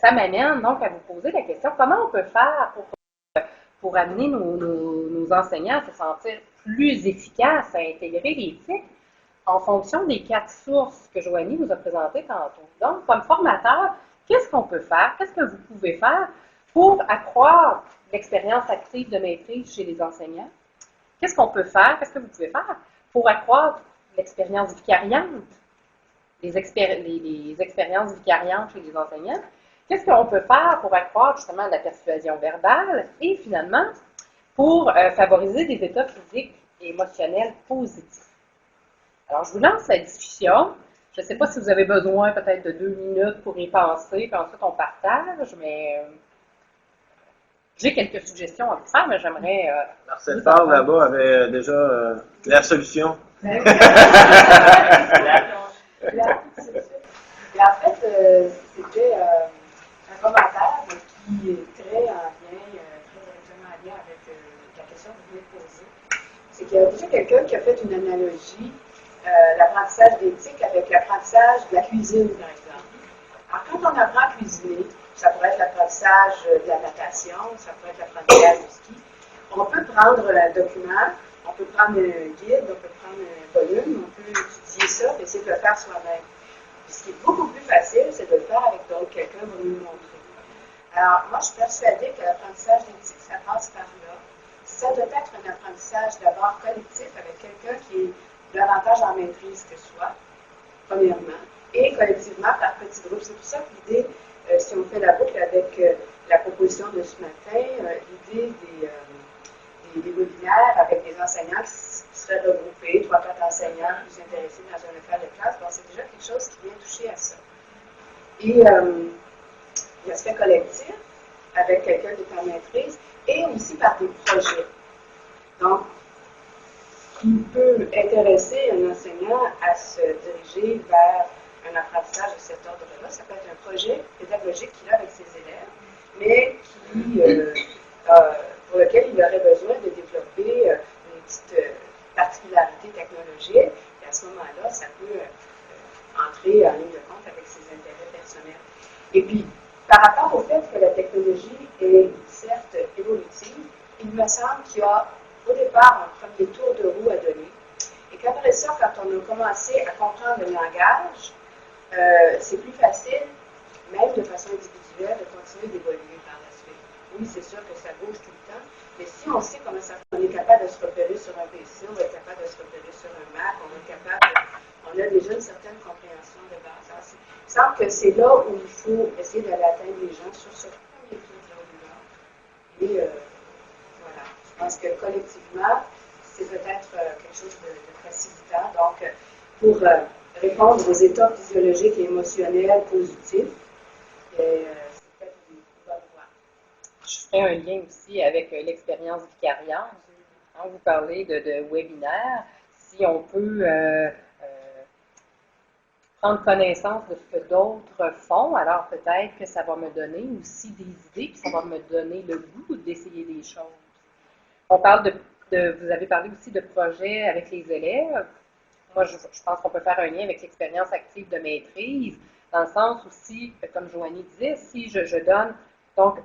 ça m'amène donc à vous poser la question, comment on peut faire pour amener nos enseignants à se sentir plus efficaces à intégrer l'éthique en fonction des 4 sources que Joanie vous a présentées tantôt. Donc, comme formateur, qu'est-ce qu'on peut faire, qu'est-ce que vous pouvez faire pour accroître l'expérience active de maîtrise chez les enseignants? Qu'est-ce qu'on peut faire, qu'est-ce que vous pouvez faire pour accroître l'expérience vicariante, les expériences vicariantes chez les enseignants? Qu'est-ce qu'on peut faire pour accroître justement la persuasion verbale et finalement pour favoriser des états physiques et émotionnels positifs? Alors, je vous lance la discussion. Je ne sais pas si vous avez besoin peut-être de 2 minutes pour y penser, puis ensuite on partage, mais j'ai quelques suggestions à vous faire, mais j'aimerais... Marcel Favre, là-bas, avait déjà la solution. Et en fait, c'était un commentaire qui est très directement en lien avec la question que vous venez de poser. C'est qu'il y a déjà quelqu'un qui a fait une analogie, l'apprentissage d'éthique avec l'apprentissage de la cuisine, par exemple. Alors, quand on apprend à cuisiner, ça pourrait être l'apprentissage de la natation, ça pourrait être l'apprentissage du ski, on peut prendre un document, on peut prendre un guide, on peut prendre un volume, on peut étudier ça et essayer de le faire soi-même. Ce qui est beaucoup plus facile, c'est de le faire avec d'autres. Quelqu'un va nous le montrer. Alors, moi, je suis persuadée que l'apprentissage d'éthique, ça passe par là. Ça doit être un apprentissage d'abord collectif avec quelqu'un qui est davantage en maîtrise que soi, premièrement, et collectivement par petits groupes. C'est pour ça que l'idée, si on fait la boucle avec la proposition de ce matin, l'idée des webinaires avec des enseignants qui seraient regroupés, 3-4 enseignants plus intéressés dans un local de classe, bon, c'est déjà quelque chose qui vient toucher à ça. Et l'aspect collectif, avec quelqu'un qui est en maîtrise, et aussi par des projets. Donc, qui peut intéresser un enseignant à se diriger vers un apprentissage de cet ordre-là. Ça peut être un projet pédagogique qu'il a avec ses élèves, mais qui, pour lequel il aurait besoin de développer une petite particularité technologique. Et à ce moment-là, ça peut entrer en ligne de compte avec ses intérêts personnels. Et puis, par rapport au fait que la technologie est certes évolutive, il me semble qu'il y a au départ un premier tour de roue à donner. Et qu'après ça, quand on a commencé à comprendre le langage, c'est plus facile, même de façon individuelle, de continuer d'évoluer par la suite. Oui, c'est sûr que ça bouge tout le temps, mais si on sait comment ça on est capable de se repérer sur un PC, on va être capable de se repérer sur un Mac, on est capable on a déjà une certaine compréhension de base. Alors, il me semble que c'est là où il faut essayer d'aller atteindre les gens sur ce premier tour de roue-là. Et voilà, je pense que collectivement, c'est peut-être quelque chose de facilitant. Donc, pour répondre aux états physiologiques et émotionnels positifs, c'est peut-être une bonne voie. Je ferai un lien aussi avec l'expérience vicariante. Quand vous parlez de webinaire, si on peut prendre connaissance de ce que d'autres font, alors peut-être que ça va me donner aussi des idées, puis ça va me donner le goût d'essayer des choses. On parle vous avez parlé aussi de projets avec les élèves. Moi, je pense qu'on peut faire un lien avec l'expérience active de maîtrise, dans le sens aussi, comme Joanie disait, si je donne donc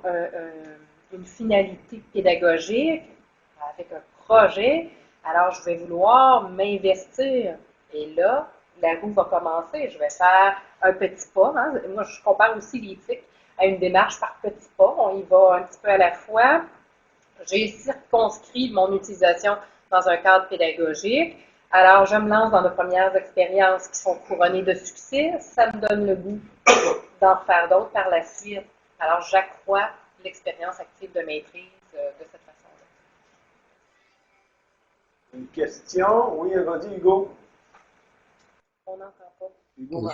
une finalité pédagogique avec un projet, alors je vais vouloir m'investir. Et là, la roue va commencer. Je vais faire un petit pas. Hein. Moi, je compare aussi l'éthique à une démarche par petits pas. On y va un petit peu à la fois. J'ai circonscrit mon utilisation dans un cadre pédagogique. Alors, je me lance dans de premières expériences qui sont couronnées de succès. Ça me donne le goût d'en faire d'autres par la suite. Alors, j'accrois l'expérience active de maîtrise de cette façon-là. Une question? Oui, vas-y, Hugo. On n'entend pas. Hugo,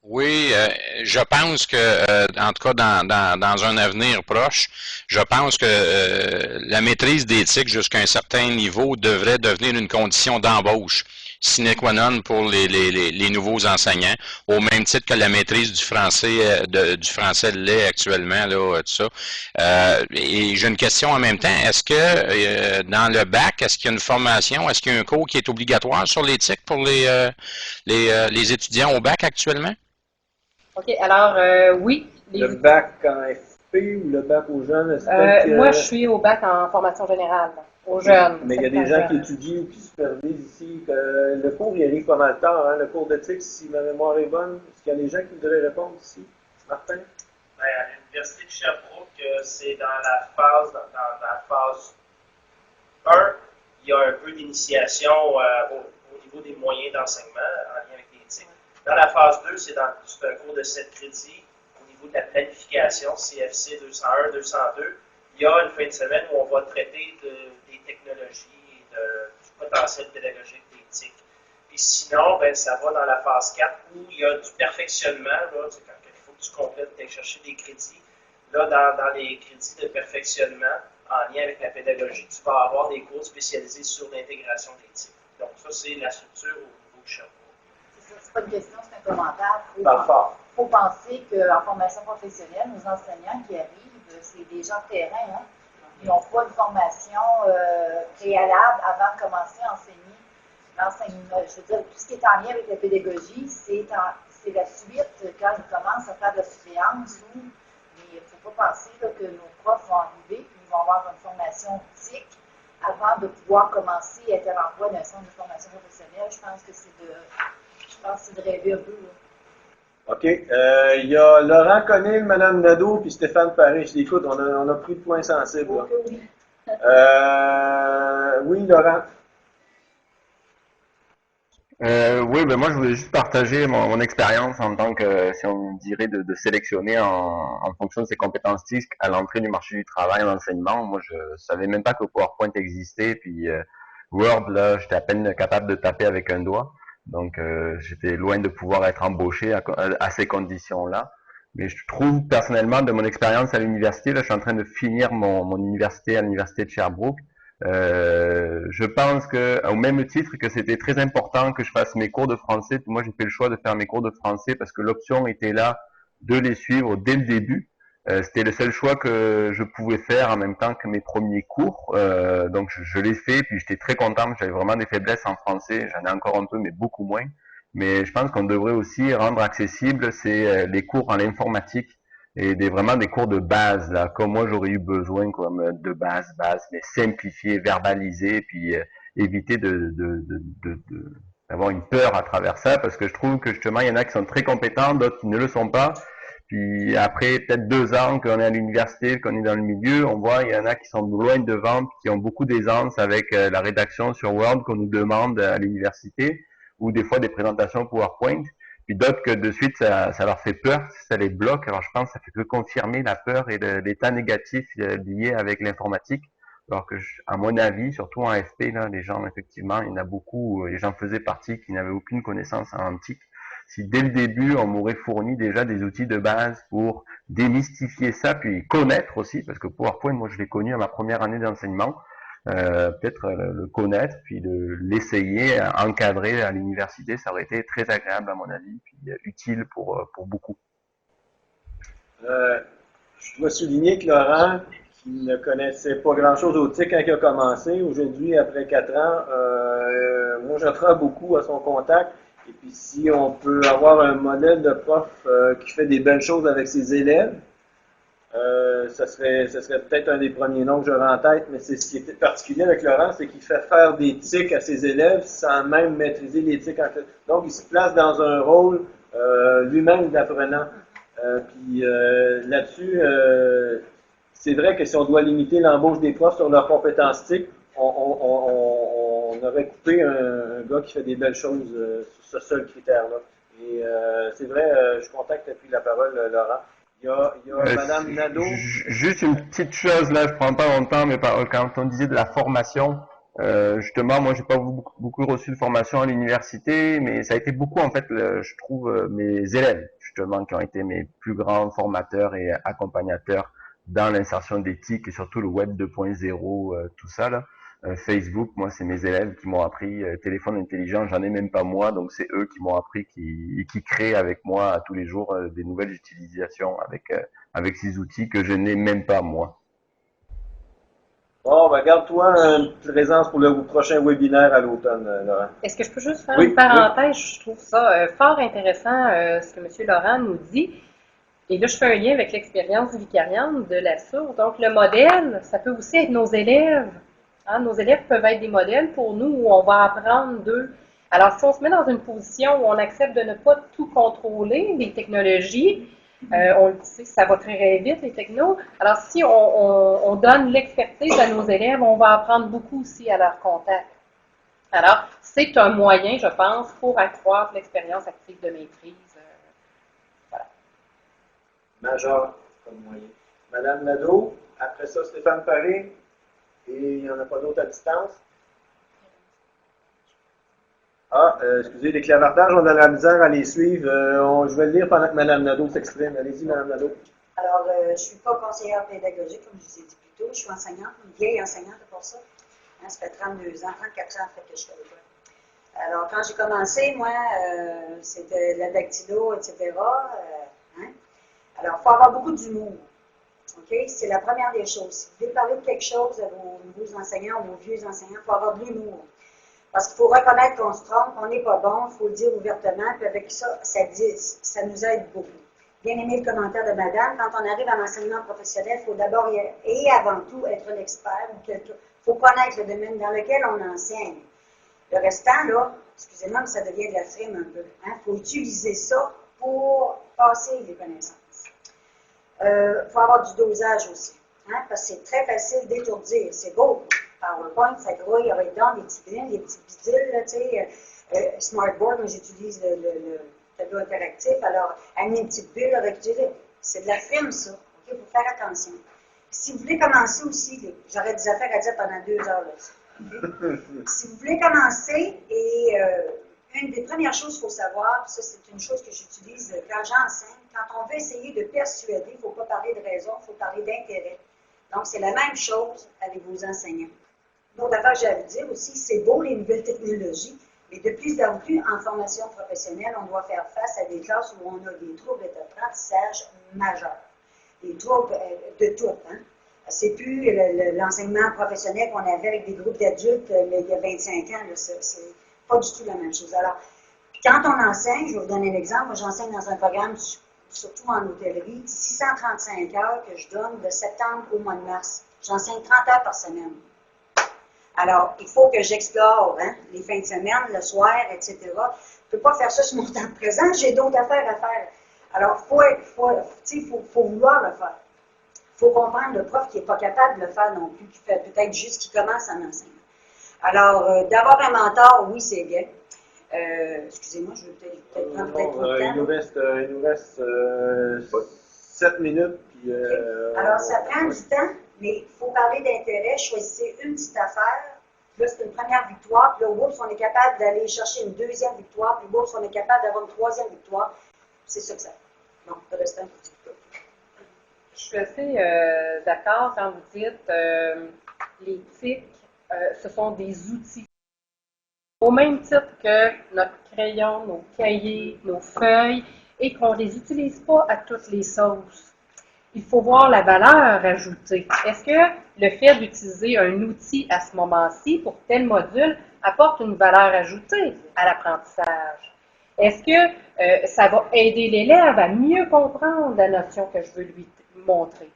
Oui, Martin. je pense que, en tout cas, dans un avenir proche, je pense que la maîtrise d'éthique jusqu'à un certain niveau devrait devenir une condition d'embauche sine qua non pour les nouveaux enseignants, au même titre que la maîtrise du français l'est actuellement, là, tout ça. Et j'ai une question en même temps. Est-ce que dans le bac, est-ce qu'il y a une formation, est-ce qu'il y a un cours qui est obligatoire sur l'éthique pour les étudiants au bac actuellement? OK, alors oui. Le bac en FP ou le bac aux jeunes? Moi, je suis au bac en formation générale, aux jeunes. Mais il y a des gens qui étudient ou qui supervisent ici. Le cours, il arrive pas mal tard. Hein? Le cours d'éthique, si ma mémoire est bonne, est-ce qu'il y a des gens qui voudraient répondre ici? Martin? Ben, à l'Université de Sherbrooke, c'est dans la phase 1, il y a un peu d'initiation au niveau des moyens d'enseignement en lien avec l'éthique. Dans la phase 2, c'est un cours de 7 crédits au niveau de la planification, CFC 201, 202. Il y a une fin de semaine où on va traiter des technologies et du potentiel pédagogique d'éthique. Puis sinon, ben, ça va dans la phase 4 où il y a du perfectionnement, là, quand il faut que tu complètes, aller chercher des crédits. Là, dans les crédits de perfectionnement, en lien avec la pédagogie, tu vas avoir des cours spécialisés sur l'intégration d'éthique. Donc, ça, c'est la structure au niveau de Sherbrooke. C'est pas une question, c'est un commentaire. Parfait. Il faut penser qu'en formation professionnelle, nos enseignants qui arrivent, c'est des gens de terrain. Hein? Ils n'ont pas une formation préalable avant de commencer à enseigner. L'enseignement, je veux dire, tout ce qui est en lien avec la pédagogie, c'est la suite quand ils commencent à faire de la suppléance. Mais il ne faut pas penser là, que nos profs vont arriver et ils vont avoir une formation éthique avant de pouvoir commencer à être à l'emploi d'un centre de formation professionnelle. Je pense que c'est de rêver un peu. Là. OK. Il y a Laurent Conil, Mme Nadeau, puis Stéphane Paré. Je l'écoute, on a pris le point sensible. Là. Oui. Oui, Laurent. Oui, ben moi je voulais juste partager mon expérience en tant que, si on dirait, de sélectionner en fonction de ses compétences TIC à l'entrée du marché du travail en enseignement. Moi, je savais même pas que PowerPoint existait, puis Word, là, j'étais à peine capable de taper avec un doigt. Donc, j'étais loin de pouvoir être embauché à ces conditions-là. Mais je trouve personnellement, de mon expérience à l'université, là, je suis en train de finir mon université à l'université de Sherbrooke. Je pense que, au même titre que c'était très important que je fasse mes cours de français, moi j'ai fait le choix de faire mes cours de français parce que l'option était là de les suivre dès le début. C'était le seul choix que je pouvais faire en même temps que mes premiers cours. Donc je l'ai fait, puis j'étais très content. J'avais vraiment des faiblesses en français, j'en ai encore un peu, mais beaucoup moins. Mais je pense qu'on devrait aussi rendre accessible les cours en informatique et vraiment des cours de base là, comme moi j'aurais eu besoin comme de base, mais simplifier, verbaliser, puis éviter d'avoir une peur à travers ça, parce que je trouve que justement il y en a qui sont très compétents, d'autres qui ne le sont pas. Puis après peut-être 2 ans qu'on est à l'université, qu'on est dans le milieu, on voit il y en a qui sont loin devant, qui ont beaucoup d'aisance avec la rédaction sur Word qu'on nous demande à l'université, ou des fois des présentations PowerPoint. Puis d'autres que de suite ça leur fait peur, ça les bloque. Alors je pense que ça fait que confirmer la peur et l'état négatif lié avec l'informatique. Alors que, à mon avis, surtout en FP, là, les gens, effectivement, il y en a beaucoup, et j'en faisais partie, qui n'avaient aucune connaissance en TIC. Si dès le début, on m'aurait fourni déjà des outils de base pour démystifier ça, puis connaître aussi, parce que PowerPoint, moi, je l'ai connu à ma première année d'enseignement, peut-être le connaître, puis l'essayer, encadrer à l'université, ça aurait été très agréable, à mon avis, puis utile pour beaucoup. Je dois souligner que Laurent, qui ne connaissait pas grand-chose au TIC quand il a commencé, aujourd'hui, après 4 ans, moi j'apprends beaucoup à son contact. Et puis si on peut avoir un modèle de prof qui fait des belles choses avec ses élèves, ça serait peut-être un des premiers noms que j'aurais en tête, mais c'est ce qui est particulier avec Laurent, c'est qu'il fait faire des TIC à ses élèves sans même maîtriser les TIC en classe. Donc il se place dans un rôle lui-même d'apprenant. Puis là-dessus, c'est vrai que si on doit limiter l'embauche des profs sur leurs compétences TIC, on aurait coupé un gars qui fait des belles choses sur ce seul critère-là. Et c'est vrai, je suis content que tu aies pris la parole, Laurent. Il y a Mme Nadeau. Juste une petite chose, là, je prends pas longtemps, mais quand on disait de la formation, justement, moi, j'ai pas beaucoup reçu de formation à l'université, mais ça a été beaucoup, en fait, je trouve, mes élèves, justement, qui ont été mes plus grands formateurs et accompagnateurs dans l'insertion d'éthique et surtout le web 2.0, tout ça, là. Facebook, moi, c'est mes élèves qui m'ont appris. Téléphone intelligent, j'en ai même pas moi, donc c'est eux qui m'ont appris, qui créent avec moi tous les jours des nouvelles utilisations avec ces outils que je n'ai même pas moi. Bon, ben, garde-toi une présence pour le prochain webinaire à l'automne, Laurent. Est-ce que je peux juste faire une parenthèse? Je trouve ça fort intéressant ce que M. Laurent nous dit. Et là, je fais un lien avec l'expérience vicariante de la sourde. Donc, le modèle, ça peut aussi être nos élèves. Hein, nos élèves peuvent être des modèles pour nous où on va apprendre d'eux. Alors, si on se met dans une position où on accepte de ne pas tout contrôler, les technologies, On le sait, ça va très vite, les technos. Alors, si on donne l'expertise à nos élèves, on va apprendre beaucoup aussi à leur contact. Alors, c'est un moyen, je pense, pour accroître l'expérience active de maîtrise. Voilà. Majeur comme moyen. Madame Nadeau, après ça, Stéphane Paré, et il n'y en a pas d'autres à distance. Ah, excusez, les clavardages, on a la misère à les suivre. Je vais le lire pendant que Mme Nadeau s'exprime. Allez-y, Mme Nadeau. Alors, je ne suis pas conseillère pédagogique, comme je vous ai dit plus tôt. Je suis enseignante, une vieille enseignante pour ça. Hein, ça fait 32 ans, 34 ans que je suis à l'école. Alors, quand j'ai commencé, moi, c'était la dactylo, etc. Hein? Alors, il faut avoir beaucoup d'humour. OK? C'est la première des choses. Si vous voulez parler de quelque chose à vos nouveaux enseignants ou vos vieux enseignants, il faut avoir de l'humour. Parce qu'il faut reconnaître qu'on se trompe, qu'on n'est pas bon, il faut le dire ouvertement, puis avec ça, ça nous aide beaucoup. Bien aimé le commentaire de madame, quand on arrive à l'enseignement professionnel, il faut d'abord et avant tout être un expert ou quelqu'un. Il faut connaître le domaine dans lequel on enseigne. Le restant, là, excusez-moi, mais ça devient de la frime un peu. Il faut utiliser ça pour passer les connaissances. Il faut avoir du dosage aussi, parce que c'est très facile d'étourdir. C'est beau. PowerPoint, ça grouille avec des petits brins, des petits bidules, là, tu sais. Smartboard, moi j'utilise le tableau interactif, alors amener une petite bulle avec du lait. C'est de la frime, ça. Il faut faire attention. Si vous voulez commencer aussi, j'aurais des affaires à dire pendant 2 heures là. Si vous voulez commencer, et une des premières choses qu'il faut savoir, puis ça c'est une chose que j'utilise quand j'enseigne, quand on veut essayer de persuader, il ne faut pas parler de raison, il faut parler d'intérêt. Donc c'est la même chose avec vos enseignants. L'autre affaire que j'ai à vous dire aussi, c'est beau les nouvelles technologies, mais de plus en plus en formation professionnelle, on doit faire face à des classes où on a des troubles d'apprentissage majeurs. Des troubles de tout, hein. C'est plus l'enseignement professionnel qu'on avait avec des groupes d'adultes il y a 25 ans, c'est pas du tout la même chose. Alors, quand on enseigne, je vais vous donner un exemple, moi j'enseigne dans un programme, surtout en hôtellerie, 635 heures que je donne de septembre au mois de mars. J'enseigne 30 heures par semaine. Alors, il faut que j'explore les fins de semaine, le soir, etc. Je ne peux pas faire ça sur mon temps présent, j'ai d'autres affaires à faire. Alors, il faut vouloir le faire. Il faut comprendre le prof qui n'est pas capable de le faire non plus, qui fait peut-être juste qui commence à m'enseigner. Alors, d'avoir un mentor, oui, c'est bien. Excusez-moi, je vais peut-être prendre trop de temps. Il nous reste 7 minutes. Puis, alors, ça prend du temps. Mais il faut parler d'intérêt, choisissez une petite affaire. Là, c'est une première victoire. Puis là, oups, on est capable d'aller chercher une deuxième victoire. Puis oups, on est capable d'avoir une troisième victoire. C'est ça que ça fait. Donc, le restant, c'est tout. Je suis assez d'accord quand vous dites les TIC, ce sont des outils. Au même titre que notre crayon, nos cahiers, nos feuilles, et qu'on ne les utilise pas à toutes les sauces. Il faut voir la valeur ajoutée. Est-ce que le fait d'utiliser un outil à ce moment-ci pour tel module apporte une valeur ajoutée à l'apprentissage? Est-ce que ça va aider l'élève à mieux comprendre la notion que je veux lui montrer?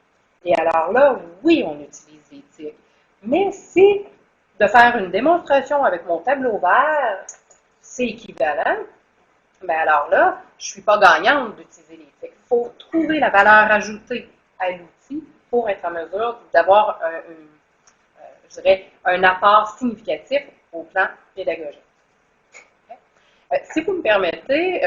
Et alors là, oui, on utilise des TIC. Mais si de faire une démonstration avec mon tableau vert, c'est équivalent, bien alors là, je ne suis pas gagnante d'utiliser les TIC. Il faut trouver la valeur ajoutée à l'outil pour être en mesure d'avoir je dirais, un apport significatif au plan pédagogique. Si vous me permettez,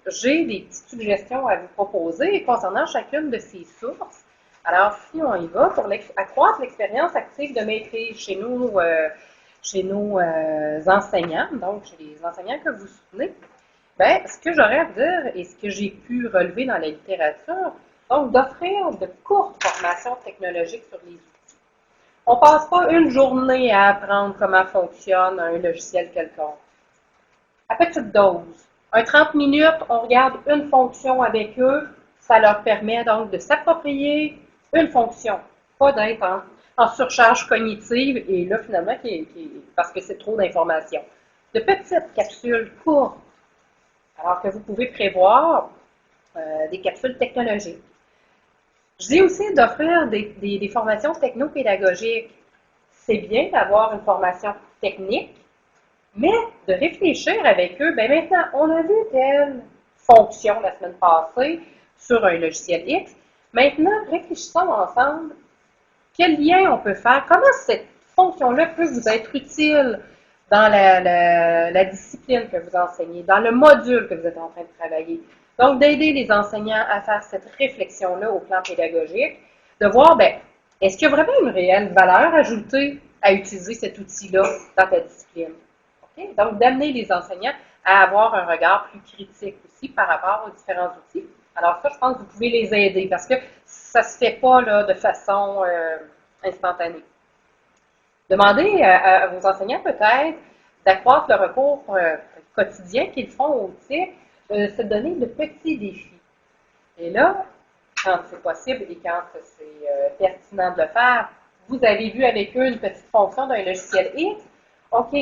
j'ai des petites suggestions à vous proposer concernant chacune de ces sources. Alors, si on y va, pour accroître l'expérience active de maîtrise chez nos enseignants, donc chez les enseignants que vous soutenez, bien, ce que j'aurais à dire et ce que j'ai pu relever dans la littérature, donc d'offrir de courtes formations technologiques sur les outils. On ne passe pas une journée à apprendre comment fonctionne un logiciel quelconque. À petite dose. Un 30 minutes, on regarde une fonction avec eux, ça leur permet donc de s'approprier une fonction, pas d'être en surcharge cognitive et là finalement parce que c'est trop d'informations. De petites capsules courtes, alors que vous pouvez prévoir des capsules technologiques. Je dis aussi d'offrir des formations technopédagogiques. C'est bien d'avoir une formation technique, mais de réfléchir avec eux, bien maintenant, on a vu telle fonction la semaine passée sur un logiciel X. Maintenant, réfléchissons ensemble. Quel lien on peut faire? Comment cette fonction-là peut vous être utile dans la discipline que vous enseignez, dans le module que vous êtes en train de travailler? Donc, d'aider les enseignants à faire cette réflexion-là au plan pédagogique, de voir, ben, est-ce qu'il y a vraiment une réelle valeur ajoutée à utiliser cet outil-là dans ta discipline? Okay? Donc, d'amener les enseignants à avoir un regard plus critique aussi par rapport aux différents outils. Alors ça, je pense que vous pouvez les aider parce que ça ne se fait pas là, de façon instantanée. Demandez à vos enseignants peut-être d'accroître le recours quotidien qu'ils font au TIC, de se donner de petits défis. Et là, quand c'est possible et quand c'est pertinent de le faire, vous avez vu avec eux une petite fonction d'un logiciel X. OK,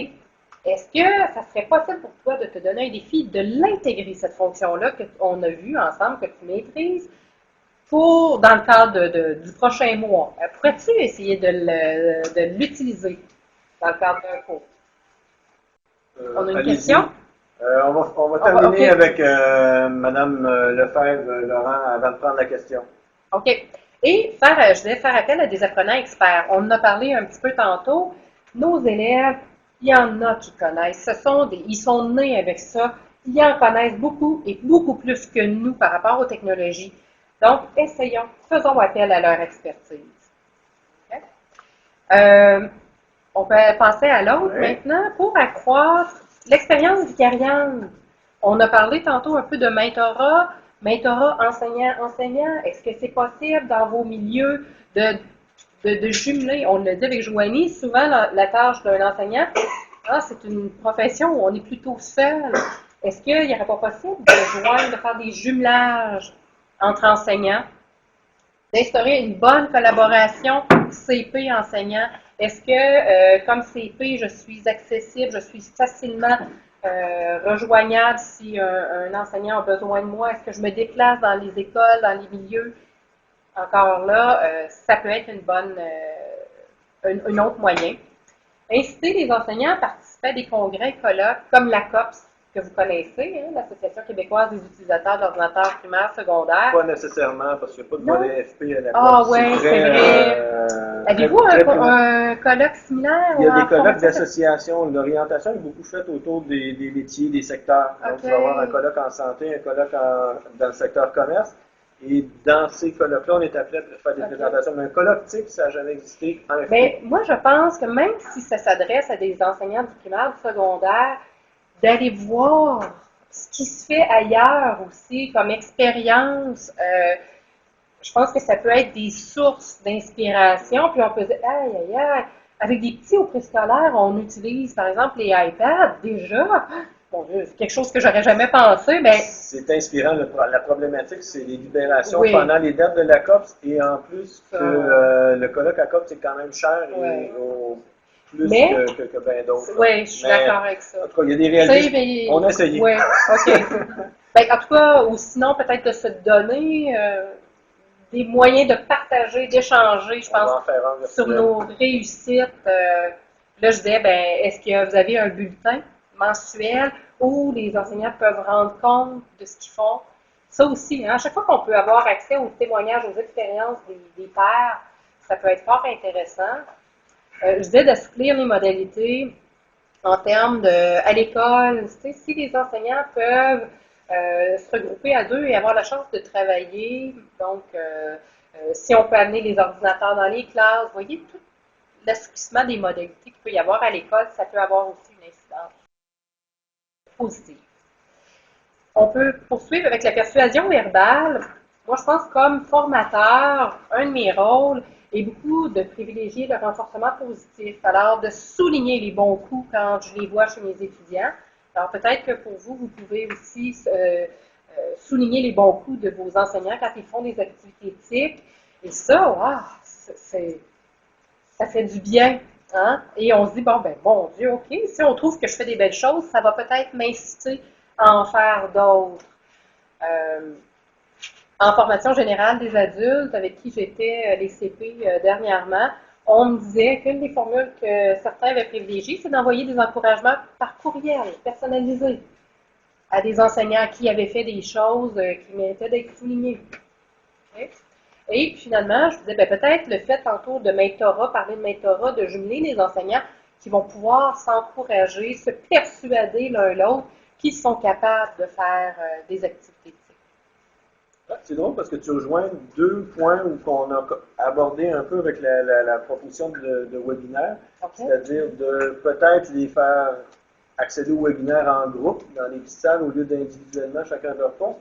est-ce que ça serait possible pour toi de te donner un défi de l'intégrer, cette fonction-là qu'on a vue ensemble, que tu maîtrises, dans le cadre du prochain mois? Pourrais-tu essayer de l'utiliser dans le cadre d'un cours? On a une question? On va terminer avec Mme Lefebvre, Laurent, avant de prendre la question. OK. Et je vais faire appel à des apprenants experts. On en a parlé un petit peu tantôt. Nos élèves, il y en a qui connaissent. Ils sont nés avec ça. Ils en connaissent beaucoup et beaucoup plus que nous par rapport aux technologies. Donc, essayons, faisons appel à leur expertise. Okay? On peut passer à l'autre maintenant pour accroître l'expérience vicariante. On a parlé tantôt un peu de mentorat enseignant-enseignant. Est-ce que c'est possible dans vos milieux de jumeler? On le dit avec Joanie, souvent la tâche d'un enseignant, c'est une profession où on est plutôt seul. Est-ce qu'il n'y aurait pas possible de faire des jumelages entre enseignants, d'instaurer une bonne collaboration CP-enseignant? Est-ce que, comme CP, je suis accessible, je suis facilement rejoignable si un enseignant a besoin de moi? Est-ce que je me déplace dans les écoles, dans les milieux? Encore là, ça peut être un autre moyen. Inciter les enseignants à participer à des congrès, colloques, comme la COPS, que vous connaissez, hein, l'Association québécoise des utilisateurs d'ordinateurs primaires, secondaires. Pas nécessairement, parce qu'il n'y a pas de volet FP à la COPS. Ah oui, c'est vrai. Avez-vous un colloque similaire? Il y a des colloques d'association. L'orientation est beaucoup faite autour des métiers, des secteurs. Donc, tu vas avoir un colloque en santé, un colloque dans le secteur commerce. Et dans ces colloques-là, on est appelé à faire des présentations. Mais un colloque TIC, ça n'a jamais existé en FP. Mais moi, je pense que même si ça s'adresse à des enseignants du primaire, du secondaire, d'aller voir ce qui se fait ailleurs aussi comme expérience. Je pense que ça peut être des sources d'inspiration. Puis on peut dire, avec des petits au préscolaire, on utilise par exemple les iPads déjà. Bon, c'est quelque chose que j'aurais jamais pensé. Mais c'est inspirant. La problématique, c'est les libérations pendant les dates de la COPS. Et en plus, le colloque à COPS, c'est quand même cher. Et plus que bien d'autres. Oui, je suis d'accord avec ça. En tout cas, il y a des réalités. On a essayé. Oui, OK. En tout cas, ou sinon, peut-être de se donner des moyens de partager, d'échanger, je pense, sur nos réussites. Là, je disais, est-ce que vous avez un bulletin mensuel où les enseignants peuvent rendre compte de ce qu'ils font? Ça aussi, hein, à chaque fois qu'on peut avoir accès aux témoignages, aux expériences des pairs, ça peut être fort intéressant. Je disais d'assouplir les modalités en termes à l'école. Si les enseignants peuvent se regrouper à deux et avoir la chance de travailler, donc si on peut amener les ordinateurs dans les classes, vous voyez, tout l'assouplissement des modalités qu'il peut y avoir à l'école, ça peut avoir aussi une incidence positive. On peut poursuivre avec la persuasion verbale. Moi, je pense comme formateur, un de mes rôles est beaucoup de privilégier le renforcement positif. Alors, de souligner les bons coups quand je les vois chez mes étudiants. Alors, peut-être que pour vous, vous pouvez aussi souligner les bons coups de vos enseignants quand ils font des activités TIC. Et ça, ça fait du bien. Hein? Et on se dit, bon Dieu, OK, si on trouve que je fais des belles choses, ça va peut-être m'inciter à en faire d'autres. En formation générale des adultes, avec qui j'étais les CP dernièrement, on me disait qu'une des formules que certains avaient privilégiées, c'est d'envoyer des encouragements par courriel, personnalisé. à des enseignants qui avaient fait des choses qui méritaient d'être soulignées. Okay? Et finalement, je disais, ben, peut-être le fait tantôt de mentorat, parler de mentorat, de jumeler les enseignants qui vont pouvoir s'encourager, se persuader l'un l'autre qu'ils sont capables de faire des activités éthiques. C'est drôle parce que tu rejoins deux points qu'on a abordé un peu avec la proposition de webinaire, Okay? c'est-à-dire de peut-être les faire accéder au webinaire en groupe, dans les petites salles, au lieu d'individuellement chacun de leur poste.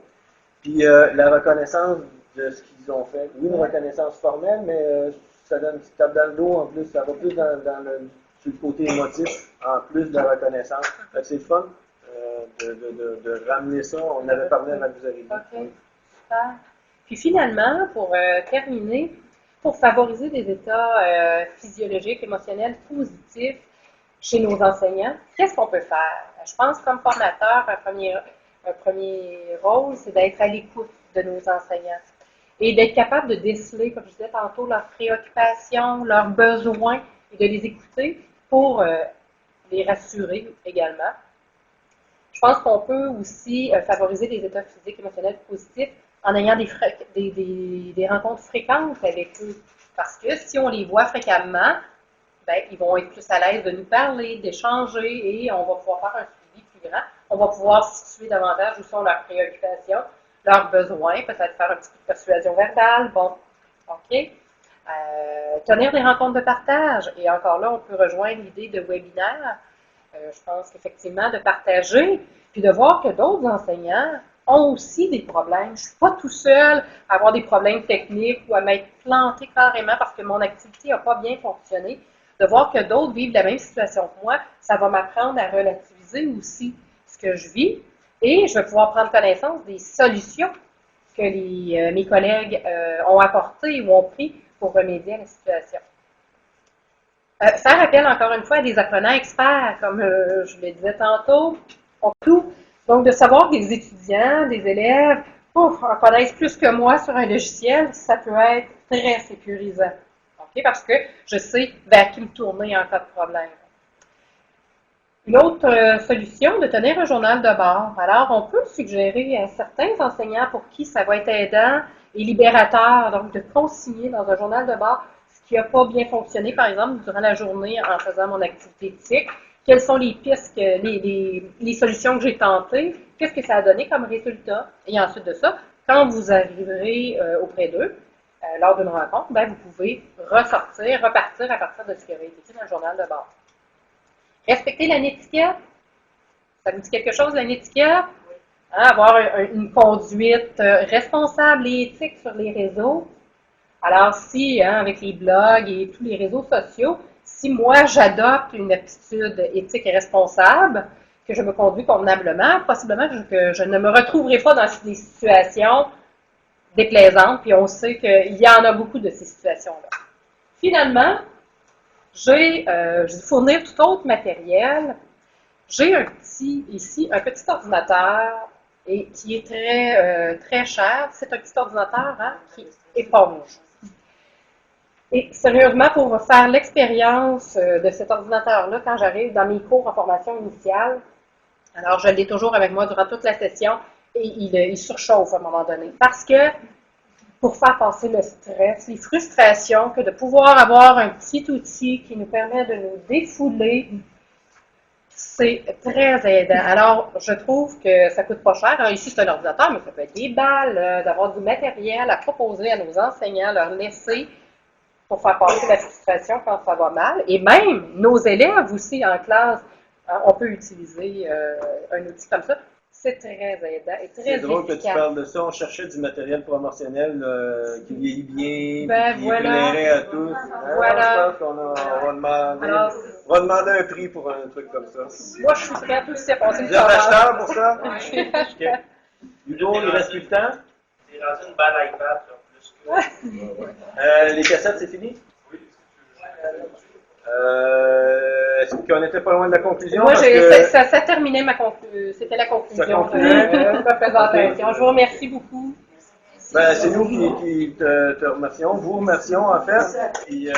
Puis la reconnaissance de ce qu'ils ont fait. Oui, une reconnaissance formelle, mais ça donne une petite tape dans le dos en plus, ça va plus sur le côté émotif, en plus de la reconnaissance. C'est le fun de ramener ça. On avait parlé avant que vous arriviez. OK, super. Puis finalement, pour terminer, pour favoriser des états physiologiques, émotionnels positifs chez nos enseignants, qu'est-ce qu'on peut faire? Je pense comme formateur, un premier rôle, c'est d'être à l'écoute de nos enseignants et d'être capable de déceler, comme je disais tantôt, leurs préoccupations, leurs besoins et de les écouter pour les rassurer également. Je pense qu'on peut aussi favoriser des états physiques et émotionnels positifs en ayant des rencontres fréquentes avec eux. Parce que si on les voit fréquemment, ben, ils vont être plus à l'aise de nous parler, d'échanger et on va pouvoir faire un suivi plus grand. On va pouvoir situer davantage où sont leurs préoccupations, leurs besoins, peut-être faire un petit peu de persuasion verbale. Bon, OK. Tenir des rencontres de partage. Et encore là, on peut rejoindre l'idée de webinaire. Je pense qu'effectivement, de partager, puis de voir que d'autres enseignants ont aussi des problèmes. Je ne suis pas tout seul à avoir des problèmes techniques ou à m'être planté carrément parce que mon activité n'a pas bien fonctionné. De voir que d'autres vivent la même situation que moi, ça va m'apprendre à relativiser aussi ce que je vis et je vais pouvoir prendre connaissance des solutions que mes collègues ont apportées ou ont pris pour remédier à la situation. Faire appel encore une fois à des apprenants experts, comme je le disais tantôt, on tout. Donc, de savoir que des étudiants, des élèves, en connaissent plus que moi sur un logiciel, ça peut être très sécurisant. Okay? Parce que je sais vers qui me tourner en cas de problème. Une autre solution, de tenir un journal de bord. Alors, on peut suggérer à certains enseignants pour qui ça va être aidant et libérateur, donc de consigner dans un journal de bord ce qui n'a pas bien fonctionné, par exemple, durant la journée en faisant mon activité éthique. Quelles sont les pistes, les solutions que j'ai tentées, qu'est-ce que ça a donné comme résultat. Et ensuite de ça, quand vous arriverez auprès d'eux, lors d'une rencontre, ben, vous pouvez repartir à partir de ce qui aurait été écrit dans le journal de bord. Respecter la netiquette. Ça vous dit quelque chose, la netiquette? Hein, avoir une conduite responsable et éthique sur les réseaux. Alors, si, hein, avec les blogs et tous les réseaux sociaux, si moi, j'adopte une attitude éthique et responsable, que je me conduis convenablement, possiblement que je ne me retrouverai pas dans des situations déplaisantes, puis on sait qu'il y en a beaucoup de ces situations-là. Finalement, j'ai fournir tout autre matériel. J'ai un petit ordinateur et qui est très cher. C'est un petit ordinateur hein, qui éponge. Et sérieusement, pour faire l'expérience de cet ordinateur-là, quand j'arrive dans mes cours en formation initiale, alors je l'ai toujours avec moi durant toute la session et il surchauffe à un moment donné. Parce que pour faire passer le stress, les frustrations, que de pouvoir avoir un petit outil qui nous permet de nous défouler, c'est très aidant. Alors, je trouve que ça coûte pas cher. Alors, ici, c'est un ordinateur, mais ça peut être des balles, d'avoir du matériel à proposer à nos enseignants, leur laisser pour faire passer la frustration quand ça va mal. Et même nos élèves aussi en classe, on peut utiliser un outil comme ça. C'est très aidant et très efficace. C'est drôle que tu parles de ça. On cherchait du matériel promotionnel qui vieillit bien, qui plairait à tous. Voilà. Je pense qu'on va demander un prix pour un truc comme ça. Moi, je suis prête aussi à passer Vous êtes acheteur pour ça? Okay. Hugo, il reste plus de temps? C'est rendu une balle iPad, là, plus que... Les cassettes, c'est fini? Oui. Est-ce qu'on n'était pas loin de la conclusion? Moi, ça terminait c'était la conclusion de ma présentation. Okay. Je vous remercie beaucoup. Ben, c'est nous qui te remercions. Vous remercions, en fait. Puis,